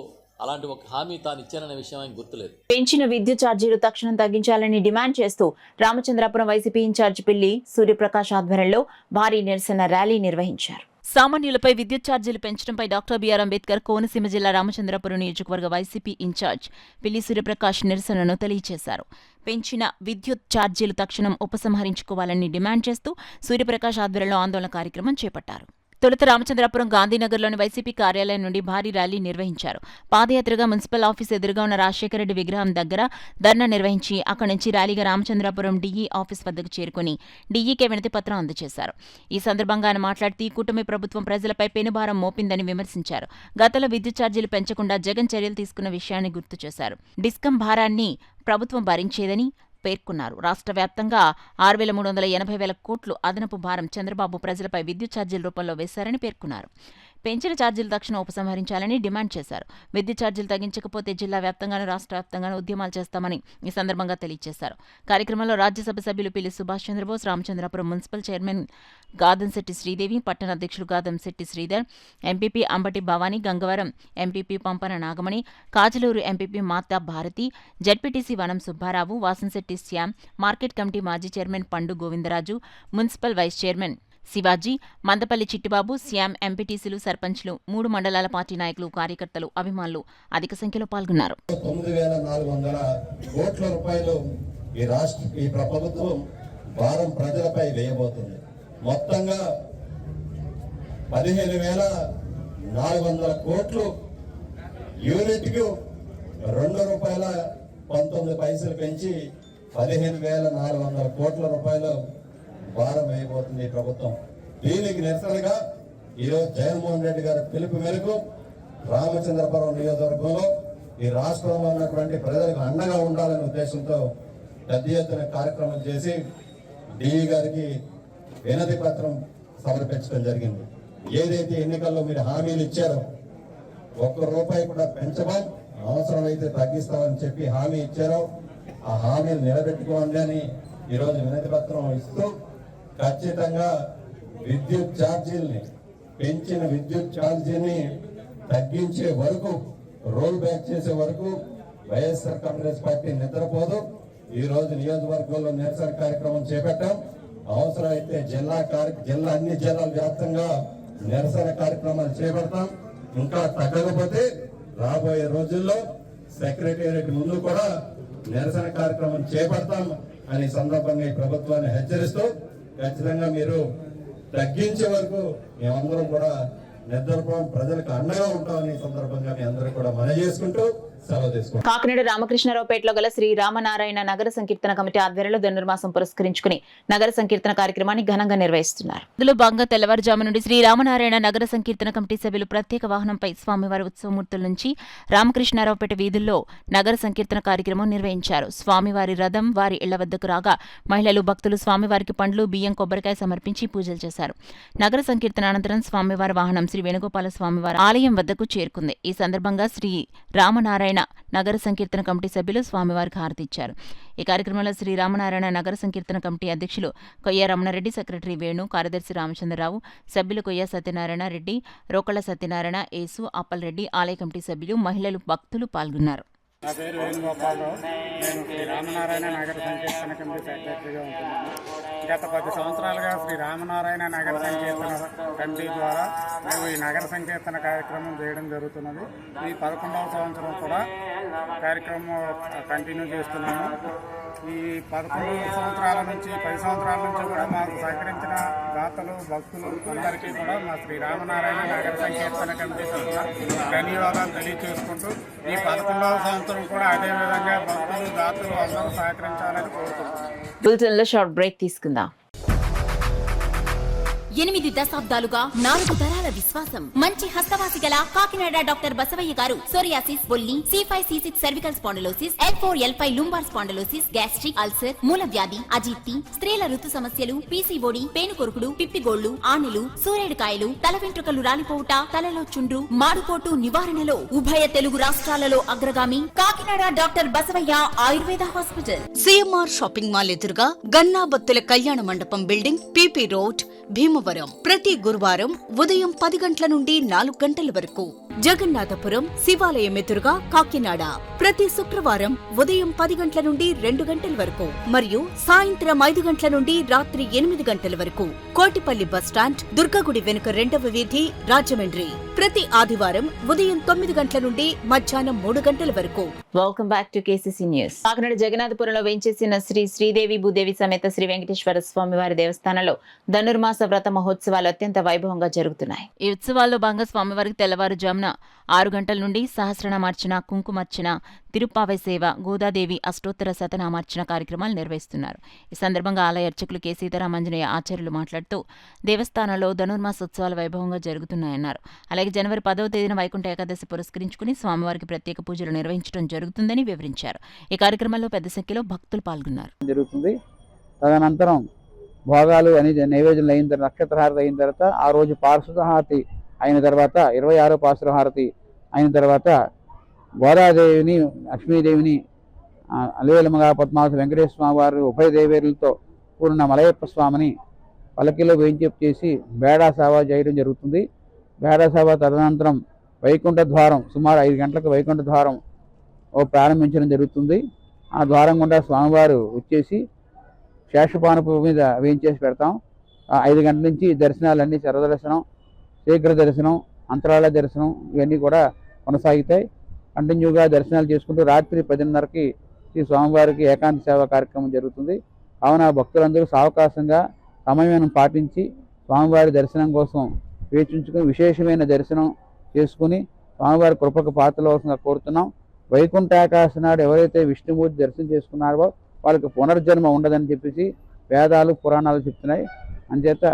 అలాంటి ఒక హామీ తాను ఇచ్చాననే విషయం ఆయన గుర్తులేదు. పెంచిన విద్యుత్ ఛార్జీలు తక్షణం తగ్గించాలని డిమాండ్ చేస్తూ రామచంద్రాపురం వైసీపీ ఇన్ఛార్జ్ పిల్లి సూర్యప్రకాష్ ఆధ్వర్యంలో భారీ నిరసన ర్యాలీ నిర్వహించారు. సామాన్యులపై విద్యుత్ ఛార్జీలు పెంచడంపై డాక్టర్ బీఆర్ అంబేద్కర్ కోనసీమ జిల్లా రామచంద్రపురం నియోజకవర్గ వైసీపీ ఇన్ఛార్జ్ పిల్లి సూర్యప్రకాష్ నిరసనను తెలియజేశారు. పెంచిన విద్యుత్ ఛార్జీలు తక్షణం ఉపసంహరించుకోవాలని డిమాండ్ చేస్తూ సూర్యప్రకాష్ ఆధ్వర్యంలో ఆందోళన కార్యక్రమం చేపట్టారు. తొలుత రామచంద్రాపురం గాంధీనగర్లోని వైసీపీ కార్యాలయం నుండి భారీ ర్యాలీ నిర్వహించారు. పాదయాత్రగా మున్సిపల్ ఆఫీస్ ఎదురుగా ఉన్న రాజశేఖర రెడ్డి విగ్రహం దగ్గర ధర్నా నిర్వహించి అక్కడి నుంచి ర్యాలీగా రామచంద్రాపురం డీఈ ఆఫీస్ వద్దకు చేరుకుని డీఈకే వినతి పత్రం అందజేశారు. ఈ సందర్భంగా ఆయన మాట్లాడుతూ కూటమి ప్రభుత్వం ప్రజలపై పెనుభారం మోపిందని విమర్శించారు. గతంలో విద్యుత్ ఛార్జీలు పెంచకుండా జగన్ చర్యలు తీసుకున్న విషయాన్ని గుర్తు చేశారు. డిస్కం భారాన్ని ప్రభుత్వం భరించేదని పేర్కొన్నారు. రాష్ట్ర వ్యాప్తంగా 6,380,000 కోట్లు అదనపు భారం చంద్రబాబు ప్రజలపై విద్యుత్ ఛార్జీల రూపంలో వేశారని పేర్కొన్నారు. పెంచిన ఛార్జీలు తక్షణ ఉపసంహరించాలని డిమాండ్ చేశారు. విద్యుత్ ఛార్జీలు తగ్గించకపోతే జిల్లా వ్యాప్తంగానూ రాష్ట్ర వ్యాప్తంగానూ ఉద్యమాలు చేస్తామని ఈ సందర్భంగా తెలియజేశారు. కార్యక్రమంలో రాజ్యసభ సభ్యులు పిల్లి సుభాష్ చంద్రబోస్, రామచంద్రపురం మున్సిపల్ చైర్మన్ గాదంశెట్టి శ్రీదేవి, పట్టణ అధ్యక్షులు Gadamsetti Sridhar, MPP Ambati Bhavani, Gangavaram MPP Pampana Nagamani, Kajaluru MPP Matha Bharathi, ZPTC Vanam Subbarao, Vasamsetti Shyam, market committee మాజీ chairman Pandu Govindaraju, municipal vice chairman Sivaji, Mandapalli Chittibabu, Shyam, ఎంపీటీసీలు, సర్పంచ్లు, 3 మండలాల పార్టీ నాయకులు, కార్యకర్తలు, అభిమానులు అధిక సంఖ్యలో పాల్గొన్నారు. 9,400 కోట్ల రూపాయలు ఈ ప్రభుత్వం భారం ప్రజలపై వేయబోతుంది. మొత్తంగా 15,400 కోట్లు యూనిట్కు ₹2.19 పెంచి 15,400 కోట్ల రూపాయలు భారం వేయబోతుంది ఈ ప్రభుత్వం. దీనికి నిరసనగా ఈరోజు జగన్మోహన్ రెడ్డి గారి పిలుపు మేరకు రామచంద్రపురం నియోజకవర్గంలో ఈ రాష్ట్రంలో ఉన్నటువంటి ప్రజలకు అండగా ఉండాలనే ఉద్దేశంతో పెద్ద ఎత్తున కార్యక్రమం చేసి డిఈ గారికి వినతి పత్రం సమర్పించడం జరిగింది. ఏదైతే ఎన్నికల్లో మీరు హామీలు ఇచ్చారో ₹1 కూడా పెంచమని, అవసరమైతే తగ్గిస్తామని చెప్పి హామీ ఇచ్చారో ఆ హామీలు నిలబెట్టుకోండి అని ఈరోజు వినతి పత్రం ఇస్తూ ఖచ్చితంగా విద్యుత్ ఛార్జీల్ని పెంచిన విద్యుత్ ఛార్జీని తగ్గించే వరకు, రోల్ బ్యాక్ చేసే వరకు వైఎస్ఆర్ కాంగ్రెస్ పార్టీ నిద్రపోదు. ఈ రోజు నియోజకవర్గంలో నిరసన కార్యక్రమం చేపట్టాం. అవసరమైతే అన్ని జిల్లాల వ్యాప్తంగా నిరసన కార్యక్రమాలు చేపడతాం. ఇంకా తగ్గకపోతే రాబోయే రోజుల్లో సెక్రటేరియట్ ముందు కూడా నిరసన కార్యక్రమం చేపడతాం అని సందర్భంగా ఈ ప్రభుత్వాన్ని హెచ్చరిస్తూ, ఖచ్చితంగా మీరు తగ్గించే వరకు మేమందరం కూడా నిద్రపోం, ప్రజలకు అండగా ఉంటామని సందర్భంగా మీ అందరూ కూడా మనవి చేసుకుంటూ సెలవు తీసుకుంటాం. కాకినాడ రామకృష్ణారావుపేటలో గల శ్రీ రామనారాయణ నగర సంకీర్తన కమిటీ ఆధ్వర్యంలో ధనుర్మాసం పురస్కరించుకుని నగర సంకీర్తన కార్యక్రమాన్ని ఘనంగా నిర్వహిస్తున్నారు. ఇందులో భాగంగా తెల్లవారుజాము నుండి శ్రీ రామనారాయణ నగర సంకీర్తన కమిటీ సభ్యులు ప్రత్యేక వాహనంపై స్వామివారి ఉత్సవమూర్తుల నుంచి రామకృష్ణారావుపేట వీధుల్లో నగర సంకీర్తన కార్యక్రమం నిర్వహించారు. స్వామివారి రథం వారి ఇళ్ల వద్దకు రాగా మహిళలు, భక్తులు స్వామివారికి పండ్లు, బియ్యం, కొబ్బరికాయ సమర్పించి పూజలు చేశారు. నగర సంకీర్తన అనంతరం స్వామివారి వాహనం శ్రీ వేణుగోపాల స్వామివారి ఆలయం వద్దకు చేరుకుంది. ఈ సందర్భంగా శ్రీ రామనారాయణ నగర సంకీర్తన కమిటీ సభ్యులు స్వామివారికి హారతి ఇచ్చారు. ఈ కార్యక్రమంలో శ్రీ రామనారాయణ నగర సంకీర్తన కమిటీ అధ్యక్షులు కొయ్య రమణారెడ్డి, సెక్రటరీ వేణు, కార్యదర్శి రామచంద్రరావు, సభ్యులు కొయ్య సత్యనారాయణ రెడ్డి, రోకళ్ల సత్యనారాయణ, యేసు, అప్పలరెడ్డి, ఆలయ కమిటీ సభ్యులు, మహిళలు, భక్తులు పాల్గొన్నారు. నా పేరు వేణుగోపాలరావు. నేను శ్రీ రామనారాయణ నగర సంకీర్తన కమిటీ సెక్రటరీగా ఉంటున్నాను. గత 10 సంవత్సరాలుగా శ్రీ రామనారాయణ నగర సంకీర్తన కమిటీ ద్వారా మేము ఈ నగర సంకీర్తన కార్యక్రమం చేయడం జరుగుతున్నది. ఈ 11వ సంవత్సరం కూడా కార్యక్రమం కంటిన్యూ చేస్తున్నాము. ఈ 11 సంవత్సరాల నుంచి 10 సంవత్సరాల నుంచి కూడా మాకు సహకరించిన దాతలు, భక్తులు అందరికీ కూడా మా శ్రీ రామనారాయణ నగర సంకీర్తన కమిటీ తరఫున ధన్యవాదాలు తెలియజేసుకుంటూ ఈ 11వ సంవత్సరం కూడా అదే విధంగా భక్తులు, దాతలు అందరూ సహకరించాలని కోరుకుంటున్నాం. బులెటిన్లో షార్ట్ బ్రేక్ తీసుకుందాం. 8 దశాబ్దాలుగా 4 తరాల విశ్వాసం. మంచి హస్తవాసి గల కాకినాడ డాక్టర్ బసవయ్య గారు సోరియాసిస్, బొల్లి, C5, C6 cervical spondylosis, L4, L5 lumbar spondylosis, gastric ulcer, మూల వ్యాధి, అజీర్తి, స్త్రీల ఋతు సమస్యలు, PCOD, పేనుకొరుకుడు, పిప్పిగోళ్లు, ఆనెలు, సూరేడుకాయలు, తల వెంట్రుకలు రాలిపోవుట, తలలో చుండ్రు, మాడుకోటు నివారణలో ఉభయ తెలుగు రాష్ట్రాలలో అగ్రగామి Kakinada doctor Basavayya Ayurveda hospital. CMR shopping mall ఎదురుగా గన్నాబత్తుల కళ్యాణ మండపం బిల్డింగ్, PP రోడ్, భీమవరం. ప్రతి గురువారం ఉదయం 10 గంటల నుండి 4 గంటల వరకు. జగన్నాథపురం శివాలయం ఎదురుగా కాకినాడ ప్రతి శుక్రవారం ఉదయం 10 గంటల నుండి 2 గంటల వరకు మరియు సాయంత్రం 5 గంటల నుండి రాత్రి 8 గంటల వరకు. కోటిపల్లి బస్టాండ్, దుర్గగుడి వెనుక 2వ వీధి, రాజమండ్రి ప్రతి ఆదివారం ఉదయం 9 గంటల నుండి మధ్యాహ్నం 3 గంటల వరకు. Welcome back to KCC news. Kakinada జగన్నాథపురంలో వేంచేసిన శ్రీ శ్రీదేవి భూదేవి సమేత శ్రీ వెంకటేశ్వర స్వామివారి దేవస్థానంలో ధనుర్మాస వ్రత మహోత్సవాలు అత్యంత వైభవంగా జరుగుతున్నాయి. ఈ ఉత్సవాల్లో భాగంగా స్వామివారికి తెల్లవారుజామున 6 గంటల నుండి సహస్రనామార్చన, కుంకుమార్చన, తిరుప్పావై సేవ, గోదాదేవి అష్టోత్తర శతనామార్చన కార్యక్రమాలు నిర్వహిస్తున్నారు. ఈ సందర్భంగా ఆలయ అర్చకులు కె సీతారామాంజనేయ ఆచార్యులు మాట్లాడుతూ దేవస్థానంలో ధనుర్మాసోత్సవాలు వైభవంగా జరుగుతున్నాయన్నారు. అలాగే జనవరి 10వ తేదీన వైకుంఠ ఏకాదశి పురస్కరించుకుని స్వామివారికి ప్రత్యేక పూజలు నిర్వహించడం జరుగుతుందని వివరించారు. ఈ కార్యక్రమంలో పెద్ద సంఖ్యలో భక్తులు పాల్గొన్నారు. తదనంతరం భోగాలు అని నైవేద్యం అయిన తర్వాత, నక్షత్రహారతి అయిన తర్వాత ఆ రోజు పార్శ్వహారతి అయిన తర్వాత 26వ పాసుర హారతి అయిన తర్వాత గోదాదేవిని లక్ష్మీదేవిని అలివేలమగా పద్మావతి వెంకటేశ్వర స్వామి వారు ఉభయ దేవేరులతో కూడిన మలయప్ప స్వామిని పల్లకిలో వేయించేపు చేసి బేడా సేవ చేయడం జరుగుతుంది. బేడా సేవ తదనంతరం వైకుంఠ ద్వారం సుమారు 5 గంటలకు వైకుంఠ ద్వారం ప్రారంభించడం జరుగుతుంది. ఆ ద్వారం గుండా స్వామివారు వచ్చేసి శేషపానుపు మీద వేయించేసి పెడతాం. 5 గంటల నుంచి దర్శనాలన్నీ సర్వదర్శనం, శీఘ్ర దర్శనం, అంతరాళ దర్శనం ఇవన్నీ కూడా కొనసాగుతాయి. కంటిన్యూగా దర్శనాలు చేసుకుంటూ రాత్రి 10:30కి శ్రీ స్వామివారికి ఏకాంత సేవ కార్యక్రమం జరుగుతుంది. కావున భక్తులందరూ సావకాశంగా సమయం పాటించి స్వామివారి దర్శనం కోసం వేచించుకొని విశేషమైన దర్శనం చేసుకుని స్వామివారి కృపకు పాత్రలవలసిందిగా కోరుతున్నాం. వైకుంఠాకాశ నాడు ఎవరైతే విష్ణుమూర్తి దర్శనం చేసుకున్నారో వాళ్ళకి పునర్జన్మ ఉండదని చెప్పేసి వేదాలు పురాణాలు చెప్తున్నాయి. అంచేత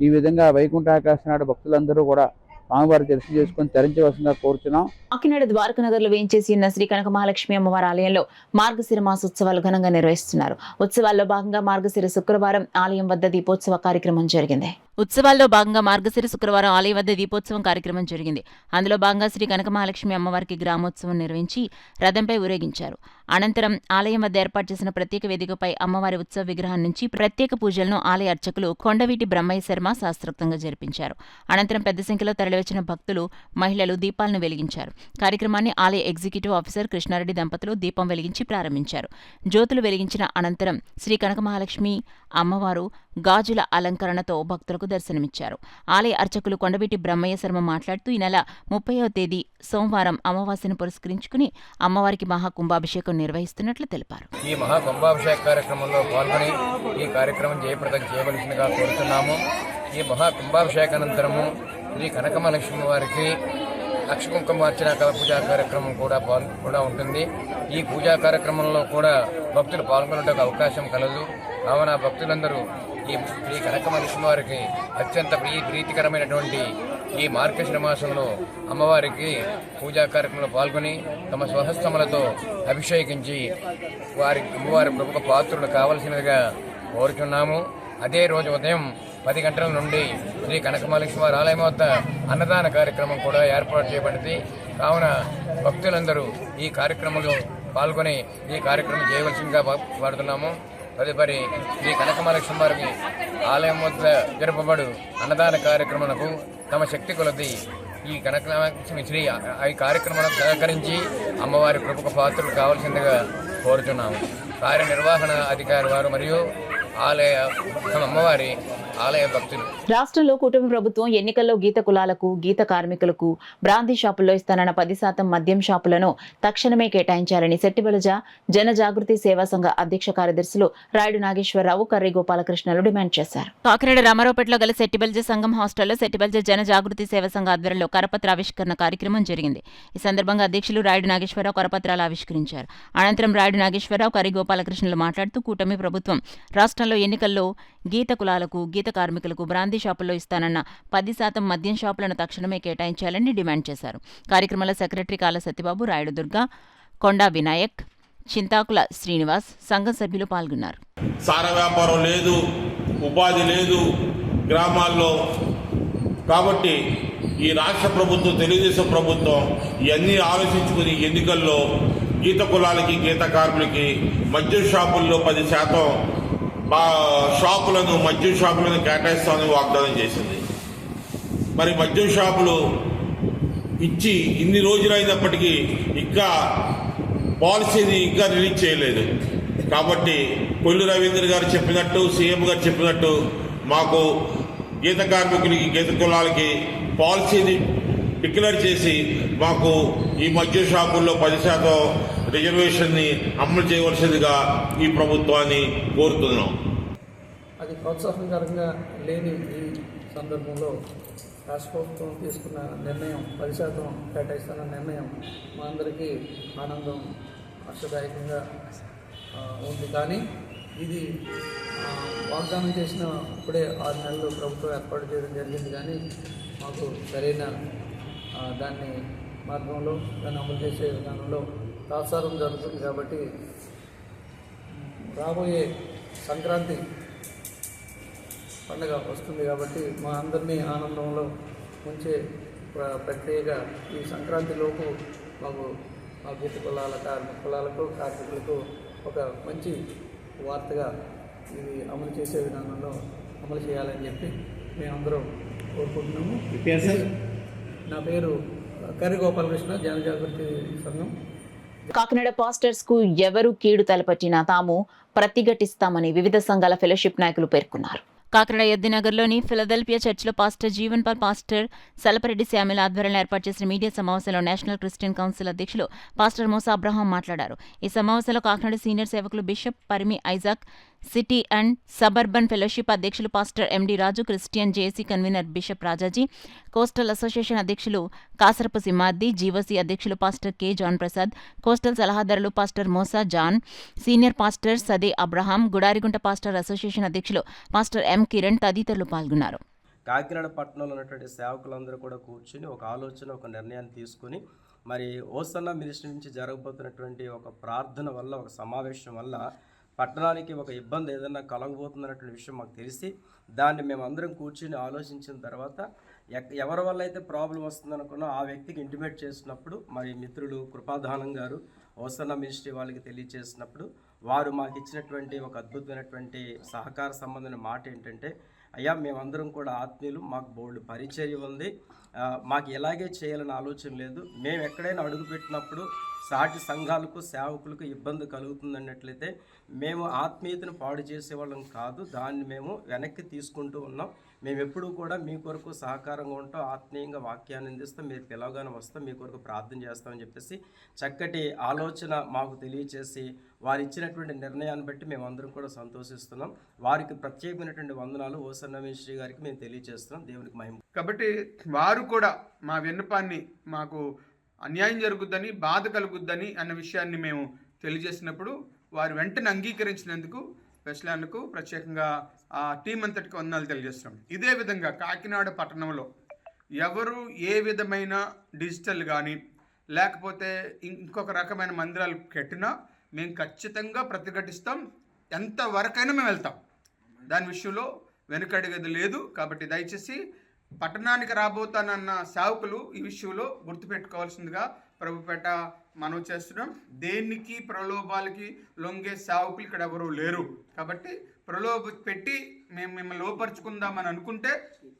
ఈ విధంగా వైకుంఠాకాశ నాడు భక్తులందరూ కూడా స్వామివారి దర్శనం చేసుకుని తరించవలసిందిగా కోరుతున్నాం. కాకినాడ ద్వారకా నగర్లో వేయించేసి ఉన్న శ్రీ కనక మహాలక్ష్మి అమ్మవారి ఆలయంలో మార్గశిర మాసోత్సవాలు ఘనంగా నిర్వహిస్తున్నారు. ఉత్సవాల్లో భాగంగా మార్గశిర శుక్రవారం ఆలయం వద్ద దీపోత్సవ కార్యక్రమం జరిగింది. ఉత్సవాల్లో భాగంగా మార్గశిర శుక్రవారం ఆలయం వద్ద దీపోత్సవం కార్యక్రమం జరిగింది. అందులో భాగంగా శ్రీ కనక మహాలక్ష్మి అమ్మవారికి గ్రామోత్సవం నిర్వహించి రథంపై ఊరేగించారు. అనంతరం ఆలయం వద్ద ఏర్పాటు చేసిన ప్రత్యేక వేదికపై అమ్మవారి ఉత్సవ విగ్రహం నుంచి ప్రత్యేక పూజలను ఆలయ అర్చకులు కొండవీటి బ్రహ్మయ్య శర్మ శాస్త్రోక్తంగా జరిపించారు. అనంతరం పెద్ద సంఖ్యలో తరలివచ్చిన భక్తులు, మహిళలు దీపాలను వెలిగించారు. కార్యక్రమాన్ని ఆలయ ఎగ్జిక్యూటివ్ ఆఫీసర్ కృష్ణారెడ్డి దంపతులు దీపం వెలిగించి ప్రారంభించారు. జ్యోతులు వెలిగించిన అనంతరం శ్రీ కనక మహాలక్ష్మి అమ్మవారు గాజుల అలంకరణతో భక్తులకు దర్శనమిచ్చారు. ఆలయ అర్చకులు కొండవీటి బ్రహ్మయ్య శర్మ మాట్లాడుతూ ఈ నెల 30వ తేదీ సోమవారం అమావాస్యను పురస్కరించుకుని అమ్మవారికి మహాకుంభాభిషేకం నిర్వహిస్తున్నట్లు తెలిపారు. ఈ మహాకుంభాభిషేక కార్యక్రమంలో పాల్గొని ఈ కార్యక్రమం జయప్రదం చేయవలసిందిగా కోరుతున్నాము. ఈ మహాకుంభాభిషేకానంతరము శ్రీ కనకమహాలక్ష్మి వారికి లక్షకుంకుమార్చన పూజా కార్యక్రమం కూడా ఉంటుంది. ఈ పూజా కార్యక్రమంలో కూడా భక్తులు పాల్గొనడానికి అవకాశం కలదు. కావున భక్తులందరూ ఈ శ్రీ కనకమహాలక్ష్మి వారికి అత్యంత ప్రీతికరమైనటువంటి ఈ మార్గశిర మాసంలో అమ్మవారికి పూజా కార్యక్రమంలో పాల్గొని తమ స్వహస్తములతో అభిషేకించి అమ్మవారి ప్రముఖ పాత్రులు కావలసినదిగా కోరుచున్నాము. అదే రోజు ఉదయం 10 గంటల నుండి శ్రీ కనకమహాలక్ష్మి వారి ఆలయం వద్ద అన్నదాన కార్యక్రమం కూడా ఏర్పాటు చేయబడింది. కావున భక్తులందరూ ఈ కార్యక్రమంలో పాల్గొని ఈ కార్యక్రమం చేయవలసిందిగా కోరుతున్నాము. తదుపరి శ్రీ కనకమహాలక్ష్మి వారికి ఆలయం వద్ద జరపబడు అన్నదాన కార్యక్రమాలకు తమ శక్తి కొలది ఈ కనకలక్ష్మి శ్రీ ఈ కార్యక్రమాలకు సహకరించి అమ్మవారి కృపకు పాత్రలు కావాల్సిందిగా కోరుతున్నాము. కార్యనిర్వహణ అధికారి వారు మరియు అమ్మవారి ఆలయ భక్తులు. రాష్ట్రంలో కూటమి ప్రభుత్వం ఎన్నికల్లో గీత కులాలకు, గీత కార్మికులకు బ్రాందీ షాపుల్లో ఇస్తానన్న 10% మద్యం షాపులను తక్షణమే కేటాయించాలని సెట్టిబలజ జనజాగృతి సేవా సంఘ అధ్యక్ష కార్యదర్శులు రాయుడు నాగేశ్వరరావు, కర్రి గోపాలకృష్ణలు డిమాండ్ చేశారు. కాకినాడ రామారావుపేటలో గల సెట్టిబలజ సంఘం హాస్టల్లో సెట్టిబలజ జనజాగృతి సేవా సంఘ ఆధ్వర్యంలో కరపత్ర ఆవిష్కరణ కార్యక్రమం జరిగింది. ఈ సందర్భంగా అధ్యక్షులు రాయుడు నాగేశ్వరరావు కరపత్రాలు ఆవిష్కరించారు. అనంతరం రాయుడు నాగేశ్వరరావు, కర్రి గోపాలకృష్ణలు మాట్లాడుతూ కూటమి ప్రభుత్వం రాష్ట్రంలో ఎన్నికల్లో గీత కులాలకు, గీత కార్మికులకు బ్రాందీ షాపుల్లో ఇస్తానన్న 10% మద్యం షాపులను తక్షణమే కేటాయించాలని డిమాండ్ చేశారు. కార్యక్రమంలో సెక్రటరీ కాల సత్యబాబు, రాయుడు దుర్గా, కొండా వినాయక్, చింతాకుల శ్రీనివాస్, సంఘం సభ్యులు పాల్గొన్నారు. సార వ్యాపారం లేదు, ఉపాధి లేదు గ్రామాల్లో. కాబట్టి ఈ రాష్ట్ర ప్రభుత్వం, తెలుగుదేశం ప్రభుత్వం ఇవన్నీ ఆలోచించుకుని ఎన్నికల్లో గీత కులాలకి, గీత కార్మికులకి మద్యం షాపుల్లో 10% మద్యం షాపులను కేటాయిస్తామని వాగ్దానం చేసింది. మరి మద్యం షాపులు ఇచ్చి ఇన్ని రోజులైనప్పటికీ ఇంకా పాలసీని ఇంకా రిలీజ్ చేయలేదు. కాబట్టి కొల్లు రవీంద్ర గారు చెప్పినట్టు, సీఎం గారు చెప్పినట్టు మాకు గీత కార్మికులకి, గీత కులాలకి పాలసీని డిక్లేర్ చేసి మాకు ఈ మద్యం షాపుల్లో 10% రిజర్వేషన్ని అమలు చేయవలసిందిగా ఈ ప్రభుత్వాన్ని కోరుతున్నాం. అది ప్రోత్సాహకరంగా లేని ఈ సందర్భంలో రాష్ట్ర ప్రభుత్వం తీసుకున్న నిర్ణయం 10% కేటాయిస్తున్న నిర్ణయం మా అందరికీ ఆనందం, హర్షదాయకంగా ఉంది. కానీ ఇది వాగ్దానం చేసిన ఇప్పుడే 6 నెలలు ప్రభుత్వం ఏర్పాటు చేయడం జరిగింది. కానీ మాకు సరైన దాన్ని మార్గంలో దాన్ని అమలు చేసే విధానంలో తాత్సారం జరుగుతుంది. కాబట్టి రాబోయే సంక్రాంతి పండుగ వస్తుంది కాబట్టి మా అందరినీ ఆనందంలో ఉంచే ప్రక్రియగా ఈ సంక్రాంతిలోపు మాకు మా గీత కులాలకు కార్మికులకు ఒక మంచి వార్తగా ఇది అమలు చేసే విధానంలో అమలు చేయాలని చెప్పి మేమందరం కోరుకుంటున్నాము. నా పేరు కర్రి గోపాలకృష్ణ, జనజాగృతి సంఘం. కాకినాడ పాస్టర్స్ కు ఎవరు కీడు తలపట్టినా తాము ప్రతిఘటిస్తామని వివిధ సంఘాల ఫెలోషిప్ నాయకులు పేర్కొన్నారు. కాకినాడ ఎద్దినగర్లోని ఫిలదెల్ఫియా చర్చిలో pastor Jeevan Paul, pastor Salapareddy Samuel ఆధ్వర్యంలో ఏర్పాటు చేసిన మీడియా సమావేశంలో నేషనల్ క్రిస్టియన్ కౌన్సిల్ అధ్యక్షులు పాస్టర్ మోసా అబ్రహాం మాట్లాడారు. ఈ సమావేశంలో కాకినాడ సీనియర్ సేవకులు bishop Parimi Isaac, city and suburban fellowship అధ్యక్షులు pastor MD Raju, Christian JAC convener bishop Rajaji, coastal association అధ్యక్షులు కాసరపు సింహాద్రి, జీవోసీ అధ్యక్షులు pastor K John Prasad, coastal సలహాదారులు pastor Mosa John, senior pastor Sade Abraham, Gudarigunta pastor association అధ్యక్షులు పాస్టర్ ఎం కిరణ్ తదితరులు పాల్గొన్నారు. కాకినాడ పట్టణంలో ఉన్నటువంటి సేవకులందరూ కూడా కూర్చుని ఒక ఆలోచన, ఒక నిర్ణయాన్ని తీసుకుని మరి ఓసన్న మినిస్ట్రీ నుంచి జరగబోతున్నటువంటి ఒక ప్రార్థన వల్ల, ఒక సమావేశం వల్ల పట్టణానికి ఒక ఇబ్బంది ఏదైనా కలగబోతుందన్నటువంటి విషయం మాకు తెలిసి దాన్ని మేము అందరం కూర్చుని ఆలోచించిన తర్వాత ఎవరి వల్ల అయితే ప్రాబ్లం వస్తుందనుకున్నా ఆ వ్యక్తికి ఇంటిమేట్ చేసినప్పుడు మరి మిత్రులు కృపాదానం గారు ఓసన్న మినిస్ట్రీ వాళ్ళకి తెలియచేసినప్పుడు వారు మాకు ఇచ్చినటువంటి ఒక అద్భుతమైనటువంటి సహకార సంబంధమైన మాట ఏంటంటే, అయ్యా మేమందరం కూడా ఆత్మీయులు, మాకు బోల్డ్ పరిచర్య ఉంది, మాకు ఎలాగే చేయాలని ఆలోచన లేదు, మేము ఎక్కడైనా అడుగుపెట్టినప్పుడు సాటి సంఘాలకు సేవకులకు ఇబ్బంది కలుగుతుందన్నట్లయితే మేము ఆత్మీయతను పాడు చేసేవాళ్ళం కాదు, దాన్ని మేము వెనక్కి తీసుకుంటూ ఉన్నాం. మేము ఎప్పుడూ కూడా మీ కొరకు సహకారంగా ఉంటాం, ఆత్మీయంగా వాక్యాన్ని అందిస్తాం, మీరు పిలవగానే వస్తాం, మీ కొరకు ప్రార్థన చేస్తామని చెప్పేసి చక్కటి ఆలోచన మాకు తెలియచేసి వారు ఇచ్చినటువంటి నిర్ణయాన్ని బట్టి మేమందరం కూడా సంతోషిస్తున్నాం. వారికి ప్రత్యేకమైనటువంటి వందనాలు ఓసన్న మినిస్ట్రీ గారికి మేము తెలియజేస్తున్నాం. దేవునికి మహిమ. కాబట్టి వారు కూడా మా విన్నపాన్ని, మాకు అన్యాయం జరుగుద్దని, బాధ కలుగుద్దని అన్న విషయాన్ని మేము తెలియజేసినప్పుడు వారు వెంటనే అంగీకరించినందుకు వెస్లాన్లకు ప్రత్యేకంగా ఆ టీం అంతటికి వందనాలు తెలియజేస్తున్నాం. ఇదే విధంగా కాకినాడ పట్టణంలో ఎవరు ఏ విధమైన డిజిటల్ కానీ లేకపోతే ఇంకొక రకమైన మందిరాలు కట్టినా మేము ఖచ్చితంగా ప్రతిఘటిస్తాం, ఎంతవరకైనా మేము వెళ్తాం, దాని విషయంలో వెనుకడిగేది లేదు. కాబట్టి దయచేసి పట్టణానికి రాబోతానన్న సేవకులు ఈ విషయంలో గుర్తుపెట్టుకోవాల్సిందిగా ప్రభుపేట మనవి చేస్తున్నాం. దేనికి ప్రలోభాలకి లొంగే సేవకులు ఇక్కడ ఎవరు లేరు. కాబట్టి ప్రలోభ పెట్టి మేము మిమ్మల్ని లోపరుచుకుందామని అనుకుంటే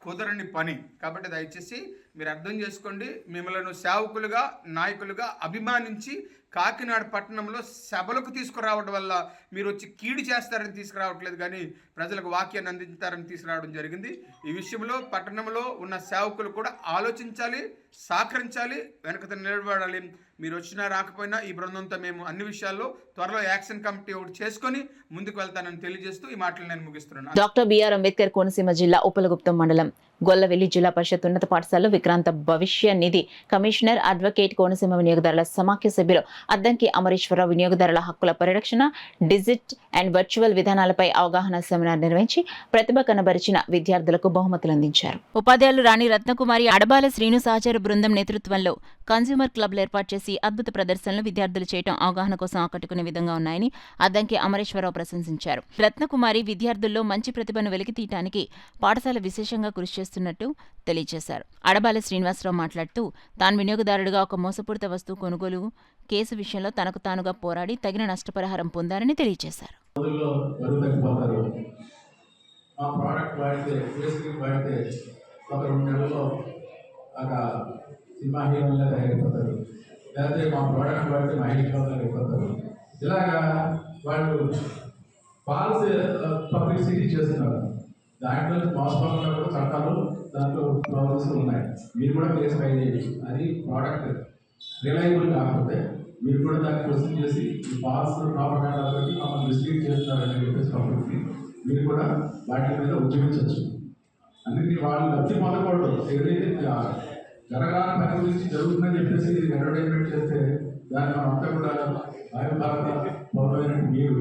కుదరని పని. కాబట్టి దయచేసి మీరు అర్థం చేసుకోండి. మిమ్మల్ని సేవకులుగా, నాయకులుగా అభిమానించి కాకినాడ పట్టణంలో సభలకు తీసుకురావడం వల్ల మీరు వచ్చి కీడు చేస్తారని తీసుకురావట్లేదు, కానీ ప్రజలకు వాక్యాన్ని అందించారని తీసుకురావడం జరిగింది. ఈ విషయంలో పట్టణంలో ఉన్న సేవకులు కూడా ఆలోచించాలి, సహకరించాలి, వెనక నిలబడాలి. మీరు వచ్చినా రాకపోయినా ఈ బృందంతో మేము అన్ని విషయాల్లో త్వరలో యాక్షన్ కమిటీ ఒకటి చేసుకొని ముందుకు వెళ్తానని తెలియజేస్తూ ఈ మాటలు నేను ముగిస్తున్నాను. డాక్టర్ బిఆర్ అంబేద్కర్ కోనసీమ జిల్లా ఉప్పలగుప్తం మండలం గొల్లవెల్లి జిల్లా పరిషత్ ఉన్నత పాఠశాలలో విక్రాంత భవిష్య నిధి కమిషనర్ అడ్వకేట్ కోనసీమ వినియోగదారుల సమాఖ్య సభ్యులు అద్దంకి అమరేశ్వరరావు వినియోగదారుల హక్కుల పరిరక్షణ, డిజిట్ అండ్ వర్చువల్ విధానాలపై అవగాహన సెమినార్ నిర్వహించి ప్రతిభ కనబరిచిన విద్యార్థులకు బహుమతులు అందించారు. ఉపాధ్యాయులు రాణి రత్నకుమారి, అడబాల శ్రీను సహచర బృందం నేతృత్వంలో కన్స్యూమర్ క్లబ్లు ఏర్పాటు చేసి అద్భుత ప్రదర్శనలు విద్యార్థులు చేయడం అవగాహన కోసం ఆకట్టుకునే విధంగా ఉన్నాయని అద్దంకి అమరేశ్వరరావు ప్రశంసించారు. రత్నకుమారి విద్యార్థుల్లో మంచి ప్రతిభను వెలికితీయటానికి పాఠశాల విశేషంగా కృషి చేస్తున్నట్టు తెలియజేశారు. అడబాల శ్రీనివాసరావు మాట్లాడుతూ తాను వినియోగదారుడిగా ఒక మోసపూరిత వస్తువు కొనుగోలు కేసు విషయంలో తనకు తానుగా పోరాడి తగిన నష్టపరిహారం పొందారని తెలియజేశారు. లేకపోతే మా ప్రోడక్ట్ వాడితే మహిళలు అయిపోతారు. ఇలాగా వాళ్ళు ఫాల్స్ పబ్లిసిటీ చేస్తున్నారు. దాంట్లో మోసపోకుండా కూడా చట్టాలు దాంట్లో ప్రాబ్లమ్స్ ఉన్నాయి. మీరు కూడా కేసు ఫైల్ చేయొచ్చు. అది ప్రోడక్ట్ రిలయబుల్ కాకపోతే మీరు కూడా దాన్ని క్వశ్చన్ చేసి ఈ ఫాల్స్ ప్రాపర్గా బట్టి మమ్మల్ని మిస్లీడ్ చేస్తున్నారని చెప్పేసి పబ్లిక్కి మీరు కూడా వాటి మీద ఉద్యమించవచ్చు. అందుకే వాళ్ళు లబ్ధి పొందకూడదు. ఏదైతే జరగాల పని గురించి జరుగుతుందని చెప్పేసి అడ్వర్టైజ్మెంట్ చేస్తే దాన్ని మనం అంతా కూడా మీరు.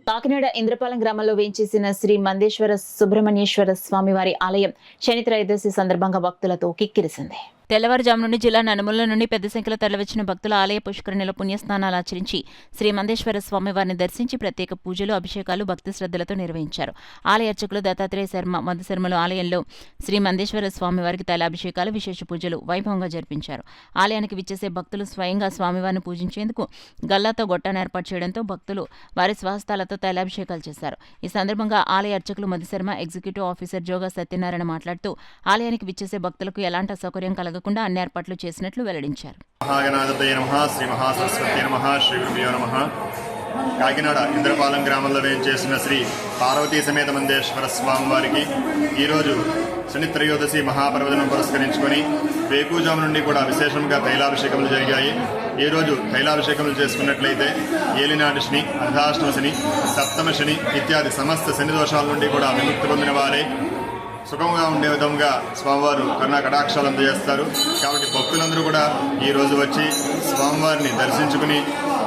కాకినాడ ఇంద్రపాలెం గ్రామంలో వేంచేసిన శ్రీ మందేశ్వర సుబ్రహ్మణ్యేశ్వర స్వామివారి ఆలయం శని త్రయోదశి సందర్భంగా భక్తులతో కిక్కిరిసింది. తెల్లవారుజాము నుండి జిల్లా నలుమూలల నుండి పెద్ద సంఖ్యలో తరలివచ్చిన భక్తులు ఆలయ పుష్కరిణిలో పుణ్యస్నానాలు ఆచరించి శ్రీ మందేశ్వర స్వామివారిని దర్శించి ప్రత్యేక పూజలు అభిషేకాలు భక్తి శ్రద్ధలతో నిర్వహించారు. ఆలయ అర్చకులు దత్తాత్రేయ శర్మ మధుశర్మలు ఆలయంలో శ్రీ మందేశ్వర స్వామివారికి తైలాభిషేకాలు విశేష పూజలు వైభవంగా జరిపించారు. ఆలయానికి విచ్చేసే భక్తులు స్వయంగా స్వామివారిని పూజించేందుకు గల్లాతో గొట్టాన్ని ఏర్పాటు చేయడంతో భక్తులు వారి స్వహస్తాలతో తైలాభిషేకాలు చేశారు. ఈ సందర్భంగా ఆలయ అర్చకులు మధుశర్మ, ఎగ్జిక్యూటివ్ ఆఫీసర్ జోగా సత్యనారాయణ మాట్లాడుతూ ఆలయానికి విచ్చేసే భక్తులకు ఎలాంటి అసౌకర్యం కలగకుండా అన్ని ఏర్పాట్లు చేసినట్లు వెల్లడించారు. మహాగణాధిపతయే నమః, శ్రీ మహాసరస్వతీ నమః, శ్రీ గురుభ్యో నమః. కాకినాడ ఇంద్రపాలెం గ్రామంలో వేయించేసిన శ్రీ పార్వతీ సమేత మందేశ్వర స్వామి వారికి ఈరోజు శని త్రయోదశి మహాపర్వదినం పురస్కరించుకొని వేకుజాము నుండి కూడా విశేషంగా తైలాభిషేకములు జరిగాయి. ఈరోజు తైలాభిషేకములు చేసుకున్నట్లయితే ఏలినాటి శని, అర్ధాష్టమ శని, సప్తమ శని ఇత్యాది సమస్త శని దోషాల నుండి కూడా విముక్తి పొందిన వారే సుఖంగా ఉండే విధంగా స్వామివారు కరుణా కటాక్షాలు అందజేస్తారు. కాబట్టి భక్తులందరూ కూడా ఈ రోజు వచ్చి స్వామివారిని దర్శించుకుని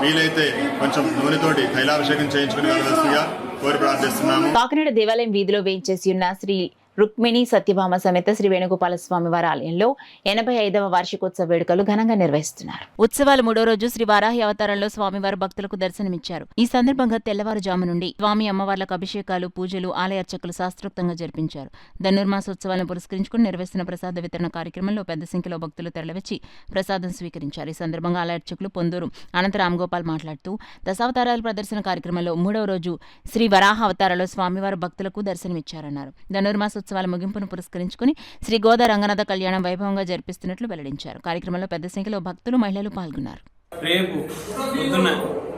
వీలైతే కొంచెం నూనెతోటి తైలాభిషేకం చేయించుకుని వెళ్ళవలసిందిగా కోరి ప్రార్థిస్తున్నాము. కాకినాడ దేవాలయం వీధిలో వేయించేసి ఉన్న శ్రీ రుక్మిణి సత్యభామ సమేత శ్రీ వేణుగోపాల స్వామి వారి ఆలయంలో 85వ వార్షికోత్సవ వేడుకలు ఘనంగా నిర్వహిస్తున్నారు. ఉత్సవాల 3వ రోజు శ్రీ వారాహి అవతారంలో స్వామివారు భక్తులకు దర్శనమిచ్చారు. ఈ సందర్భంగా తెల్లవారుజాము నుండి స్వామి అమ్మవార్లకు అభిషేకాలు, పూజలు ఆలయ అర్చకులు శాస్త్రోక్తంగా జరిపించారు. ధనుర్మాసోత్సవాలను పురస్కరించుకుని నిర్వహిస్తున్న ప్రసాద వితరణ కార్యక్రమంలో పెద్ద సంఖ్యలో భక్తులు తరలివచ్చి ప్రసాదం స్వీకరించారు. ఈ సందర్భంగా ఆలయ అర్చకులు పొందూరు అనంత రామ్గోపాల్ మాట్లాడుతూ దశావతారాల ప్రదర్శన కార్యక్రమంలో 3వ రోజు శ్రీ వరాహ అవతారంలో స్వామివారు భక్తులకు దర్శనమిచ్చారన్నారు. ధనుర్మాస ఉత్సవాల ముగింపును పురస్కరించుకుని శ్రీ గోదా రంగనాథ కళ్యాణం వైభవంగా జరిపిస్తున్నట్లు వెల్లడించారు. కార్యక్రమంలో పెద్ద సంఖ్యలో భక్తులు, మహిళలు పాల్గొన్నారు. రేపు పొద్దున్న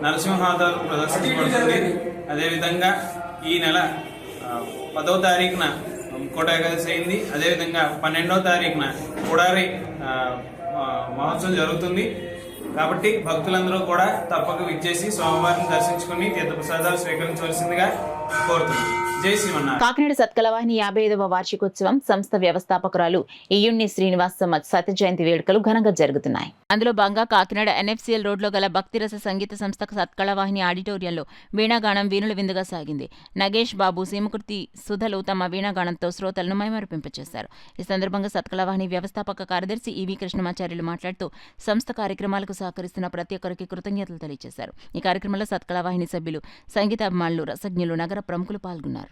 నరసింహావతారం ప్రదర్శించబడుతుంది. అదేవిధంగా ఈ నెల 10వ తారీఖున కోట ఏకాదశి అయింది. అదేవిధంగా 12వ తారీఖున కుడారి మహోత్సవం జరుగుతుంది. కాబట్టి భక్తులందరూ కూడా తప్పక విచ్చేసి స్వామివారిని దర్శించుకుని తీర్థప్రసాదాలు స్వీకరించవలసిందిగా కోరుతున్నాం. జై శ్రీమన్నారాయణ. కాకినాడ సత్కలవాహిని 55వ వార్షికోత్సవం సంస్థ వ్యవస్థాపకురాలు ఇయుణ్ణి శ్రీనివాస్ సత్య జయంతి వేడుకలు ఘనంగా జరుగుతున్నాయి. అందులో భాగంగా కాకినాడ ఎన్ఎఫ్సిఎల్ రోడ్లో గల భక్తిరస సంగీత సంస్థ సత్కళవాహిని ఆడిటోరియంలో వీణాగానం వీణుల విందుగా సాగింది. నగేష్ బాబు, సీమకుర్తి సుధలు తమ వీణాగానంతో శ్రోతలను మైమరిపింపచేశారు. ఈ సందర్భంగా సత్కళవాహిని వ్యవస్థాపక కార్యదర్శి ఈవి కృష్ణమాచార్యులు మాట్లాడుతూ సంస్థ కార్యక్రమాలకు సహకరిస్తున్న ప్రతి ఒక్కరికి కృతజ్ఞతలు తెలియజేశారు. ఈ కార్యక్రమంలో సత్కళవాహిని సభ్యులు, సంగీతాభిమానులు, రసజ్ఞులు, నగర ప్రముఖులు పాల్గొన్నారు.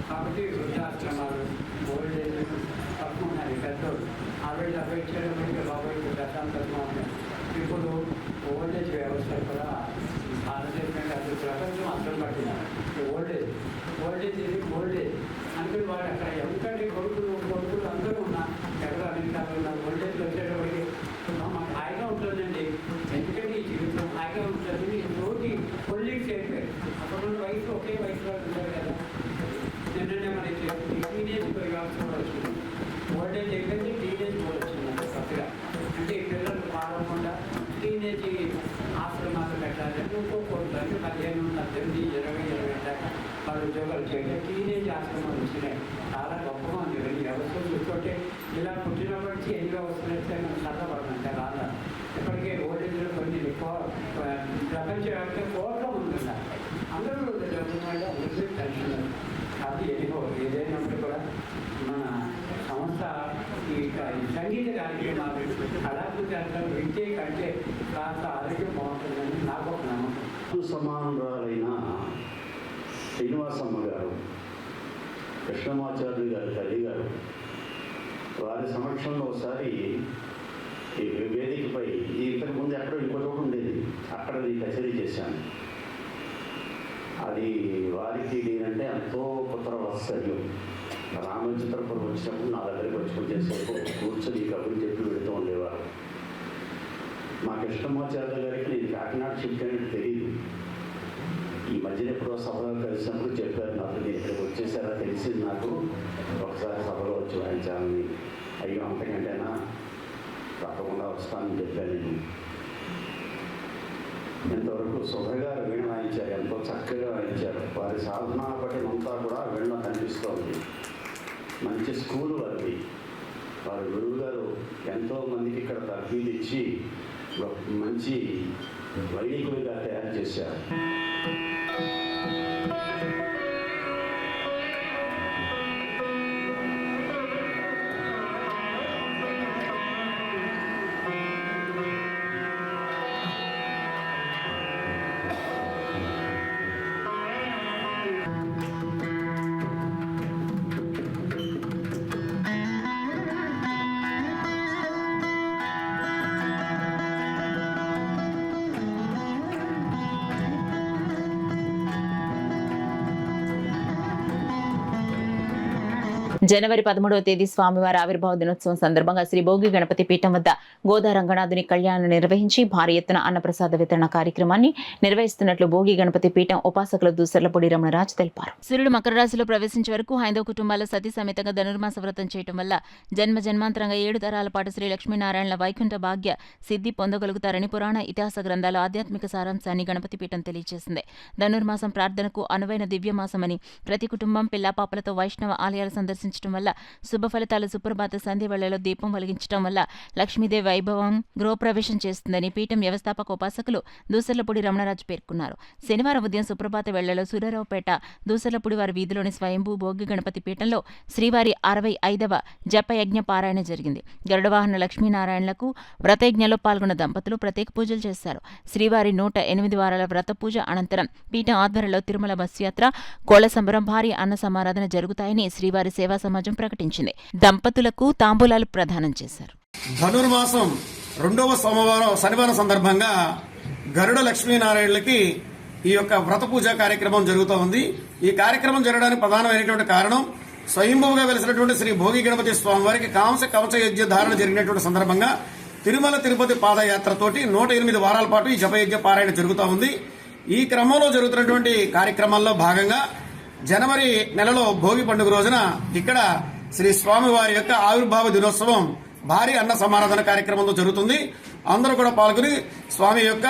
కాబట్టి వృద్ధాశ్రమాలు, ఓల్డేజ్ తక్కువ పెద్దోళ్ళు ఆల్రెడీ 70 చేయడం బాబోయే దశాంతంగా ఉన్నాయి. ఇప్పుడు ఓల్డేజ్ వ్యవస్థ కూడా భారతదేశంగా అది ప్రపంచం అందరం పట్టినారు. ఓల్డేజ్ అందుకని వాడు అక్కడ ఎంతటి కొడుకులు అందరూ ఉన్నారు. ఎవరు అమెరికాలో ఉన్నారు. ఓల్డేజ్లో వచ్చేటప్పటికి మాకు హాయిగా ఉంటుందండి. ఎందుకంటే ఈ జీవితం హాయిగా ఉంటుంది. రోజు కొల్లీగ్స్ అయిపోయారు. అక్కడ ఉన్న వయసు ఒకే వయసులో ఉంటారు కదా. నిన్ననే మనకి టీనేజ్ వ్యవస్థ వచ్చింది. ఓల్డేజ్ అయిపోయింది, టీనేజ్ కూడా వచ్చింది కొత్తగా. అంటే ఈ పిల్లలు పాడకుండా టీనేజ్ ఆశ్రమాలు పెట్టాలి. ఇంకోటి 15, 18, 20 దాకా వాళ్ళు ఉద్యోగాలు చేయాలి. టీనేజ్ ఆశ్రమాలు వచ్చినాయి. చాలా గొప్పగా ఉంది. ఈ వ్యవస్థ చూసుకుంటే ఇలా పుట్టినప్పటి నుంచి ఎన్ని వ్యవస్థలు వస్తే మనం సరళపడమంటే రాదా. ఇప్పటికే ఓల్డేజ్లో కొన్ని ప్రపంచవ్యాప్తంగా కోట్ల ఉంటున్నారు. అందరూ అందరికీ టెన్షన్. అది ఏదైనప్పుడు కూడా మన సంస్థ ఈ సంగీత కార్యక్రమాలు కళాకృతి విద్య కంటే కాస్త ఆరోగ్యం బాగుంటుందని నాకు ఒక నమ్మకం. సమానురాలైన శ్రీనివాసమ్మ గారు, కృష్ణమాచార్యులు గారి తల్లి గారు, వారి సమక్షంలో ఒకసారి వేదికపై ఇంతకుముందు ఎక్కడో ఇంకో చోటు ఉండేది, అక్కడ కచేరీ చేశాను. అది వారికి నేనంటే ఎంతో పుత్ర వాత్సల్యం. రామచంద్రపురం వచ్చినప్పుడు నా దగ్గరికి వచ్చి చేసేప్పుడు కూర్చొని కబుర్లు చెప్పి పెడుతూ ఉండేవారు. మా కృష్ణమాచార్య గారికి నేను కాకినాడ షిఫ్ట్ అయినట్టు తెలియదు. ఈ మధ్యన ఎప్పుడో సభలో కలిసినప్పుడు చెప్పారు నాకు, నేను ఇక్కడికి వచ్చేసారా తెలిసింది నాకు, ఒకసారి సభలో వచ్చి వాయించాలని. అయ్యో అంతకంటేనా, తప్పకుండా వస్తానని చెప్పాను నేను. ఇంతవరకు సుధగారు వీణ వాయించారు, ఎంతో చక్కగా వాయించారు. వారి సాధనా పట్టినంతా కూడా వీణ కనిపిస్తోంది. మంచి స్కూలు వారికి. వారి గురువు గారు ఎంతోమందికి ఇక్కడ తర్ఫీదు ఇచ్చి మంచి వైదికులుగా తయారు చేశారు. జనవరి 13వ తేదీ స్వామివారి ఆవిర్భావ దినోత్సవం సందర్భంగా శ్రీ భోగి గణపతి పీఠం వద్ద గోదా రంగనాథుని కళ్యాణం నిర్వహించి భారీ ఎత్తున అన్నప్రసాద వితరణ కార్యక్రమాన్ని నిర్వహిస్తున్నట్లు భోగి గణపతి పీఠం ఉపాసకులు దూసర్లపూడి రమణరాజు తెలిపారు. సూర్యుడు మకర రాశిలో ప్రవేశించే వరకు హైందవ కుటుంబాల సతీ సమేతంగా ధనుర్మాస వ్రతం చేయటం వల్ల జన్మాంతరంగా 7 తరాల పాటు శ్రీ లక్ష్మీనారాయణల వైకుంఠ భాగ్య సిద్ధి పొందగలుగుతారని పురాణ ఇతిహాస గ్రంథాల ఆధ్యాత్మిక సారాంశాన్ని గణపతి పీఠం తెలియజేసింది. ధనుర్మాసం ప్రార్థనకు అనువైన దివ్యమాసమని, ప్రతి కుటుంబం పిల్లాపాపలతో వైష్ణవ ఆలయాలు సందర్శించడం వల్ల శుభ ఫలితాలు, సుప్రభాత సంధ్య వేళలో దీపం వెలిగించడం వల్ల లక్ష్మీదేవి వైభవం గృహప్రవేశం చేస్తుందని పీఠం వ్యవస్థాపక ఉపాసకులు దూసర్లపూడి రమణరాజు పేర్కొన్నారు. శనివారం ఉదయం సుప్రభాత వేళలో సూర్యరావుపేట దూసర్లపూడి వారి వీధిలోని స్వయంభూ భోగి గణపతి పీఠంలో శ్రీవారి 65వ జపయజ్ఞ పారాయణ జరిగింది. గరుడవాహన లక్ష్మీనారాయణలకు వ్రతయజ్ఞంలో పాల్గొన్న దంపతులు ప్రత్యేక పూజలు చేశారు. శ్రీవారి 108 వారాల వ్రత పూజ అనంతరం పీఠం ఆధ్వర్యంలో తిరుమల బస్సు యాత్ర, కోళ్ల సంబరం, భారీ అన్న సమారాధన జరుగుతాయని శ్రీవారి సేవా సమాజం ప్రకటించింది. దంపతులకు తాంబూలాలు ప్రదానం చేశారు. ధనుర్మాసం 2వ శనివారం సందర్భంగా గరుడ లక్ష్మీనారాయణులకి ఈ యొక్క వ్రత పూజ కార్యక్రమం జరుగుతూ ఉంది. ఈ కార్యక్రమం జరగడానికి ప్రధానమైనటువంటి కారణం స్వయంభూగా వెలిసినటువంటి శ్రీ భోగి గణపతి స్వామి వారికి కవచ యజ్ఞ ధారణ జరిగినటువంటి సందర్భంగా తిరుమల తిరుపతి పాదయాత్రతోటి 108 వారాల పాటు ఈ జపయజ్ఞ పారాయణ జరుగుతూ ఉంది. ఈ క్రమంలో జరుగుతున్నటువంటి కార్యక్రమాల్లో భాగంగా జనవరి నెలలో భోగి పండుగ రోజున ఇక్కడ శ్రీ స్వామివారి యొక్క ఆవిర్భావ దినోత్సవం భారీ అన్న సమారాధన కార్యక్రమంలో జరుగుతుంది. అందరూ కూడా పాల్గొని స్వామి యొక్క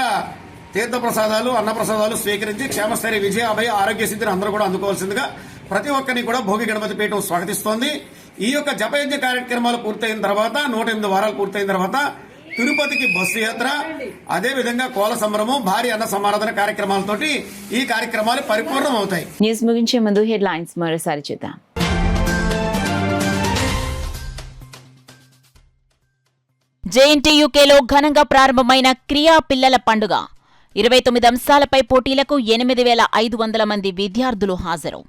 తీర్థ ప్రసాదాలు, అన్న ప్రసాదాలు స్వీకరించి క్షేమస్థైర్య, విజయ, అభయ, ఆరోగ్య సిద్ధిని అందరూ కూడా అందుకోవాల్సిందిగా ప్రతి ఒక్కరిని కూడా భోగి గణపతి పీఠం స్వాగతిస్తోంది. ఈ యొక్క జపయజ్ఞ కార్యక్రమాలు పూర్తయిన తర్వాత 108 వారాలు పూర్తయిన తర్వాత తిరుపతికి బస్సు యాత్ర, అదేవిధంగా కోల సంబరము, భారీ అన్న సమారాధన కార్యక్రమాలతోటి ఈ కార్యక్రమాలు పరిపూర్ణం అవుతాయి. న్యూస్ ముగించే ముందు హెడ్లైన్స్ మరోసారి చూద్దాం. జేఎన్టీయూకేలో ఘనంగా ప్రారంభమైన క్రియా పిల్లల పండుగ. 29 అంశాలపై పోటీలకు 8,500 మంది విద్యార్థులు హాజరు.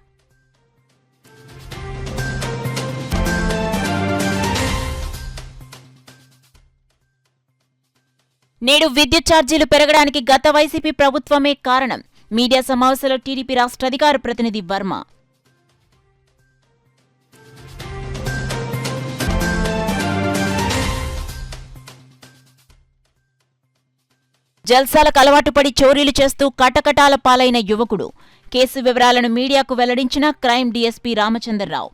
నేడు విద్యుత్ ఛార్జీలు పెరగడానికి గత వైసీపీ ప్రభుత్వమే కారణం. మీడియా సమావేశంలో టీడీపీ రాష్ట్ర అధికార ప్రతినిధి వర్మ. జల్సాలకు అలవాటు పడి చోరీలు చేస్తూ కటకటాల పాలైన యువకుడు. కేసు వివరాలను మీడియాకు వెల్లడించిన క్రైమ్ డీఎస్పీ రామచంద్రరావు.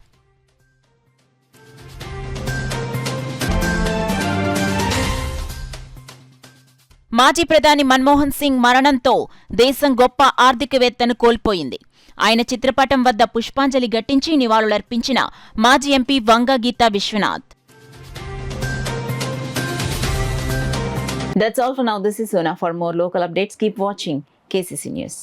మాజీ ప్రధాని మన్మోహన్ సింగ్ మరణంతో దేశం గొప్ప ఆర్థికవేత్తను కోల్పోయింది. ఆయన చిత్రపటం వద్ద పుష్పాంజలి ఘటించి నివాళులర్పించిన మాజీ MP Vanga Geetha Viswanath. That's all for now. This is Sona. For more local updates, keep watching KCC News.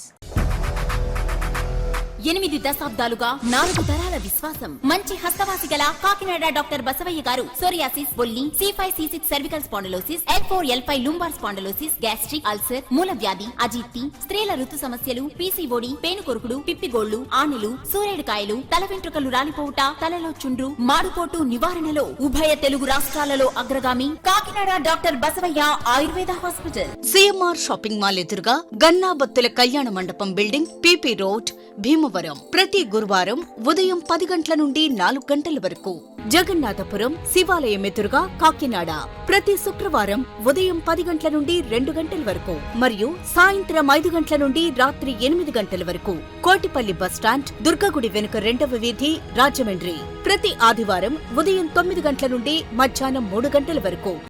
8 దశాబ్దాలుగా 4 తరాల విశ్వాసం. మంచి హస్తవాసి గల కాకినాడ డాక్టర్ బసవయ్య గారు సోరియాసిస్, బొల్లి, C5C6 cervical spondylosis, L4L5 lumbar spondylosis, gastric ulcer, మూలవ్యాధి, అజీర్తి, స్త్రీల ఋతు సమస్యలు, పీసీఓడి, పేనుకొరుకుడు, పిప్పిగోళ్లు, ఆనెలు, సూరేడుకాయలు, తల వెంట్రుకలు రాలిపోవుట, తలలో చుండ్రు, మాడుకోటు నివారణలో ఉభయ తెలుగు రాష్ట్రాలలో అగ్రగామి Kakinada doctor Basavayya Ayurveda hospital. CMR shopping mall ఎదురుగా గన్నాబత్తుల కళ్యాణ మండపం బిల్డింగ్, పీపీ రోడ్, భీమవరం. ప్రతి గురువారం ఉదయం 10 గంటల నుండి 4 గంటల వరకు. జగన్నాథపురం శివాలయం ఎదురుగా కాకినాడ ప్రతి శుక్రవారం ఉదయం 10 గంటల నుండి 2 గంటల వరకు మరియు సాయంత్రం 5 గంటల నుండి రాత్రి 8 గంటల వరకు. కోటిపల్లి బస్టాండ్, దుర్గగుడి వెనుక 2వ వీధి, రాజమండ్రి ప్రతి ఆదివారం ఉదయం 9 గంటల నుండి మధ్యాహ్నం 3 గంటల వరకు.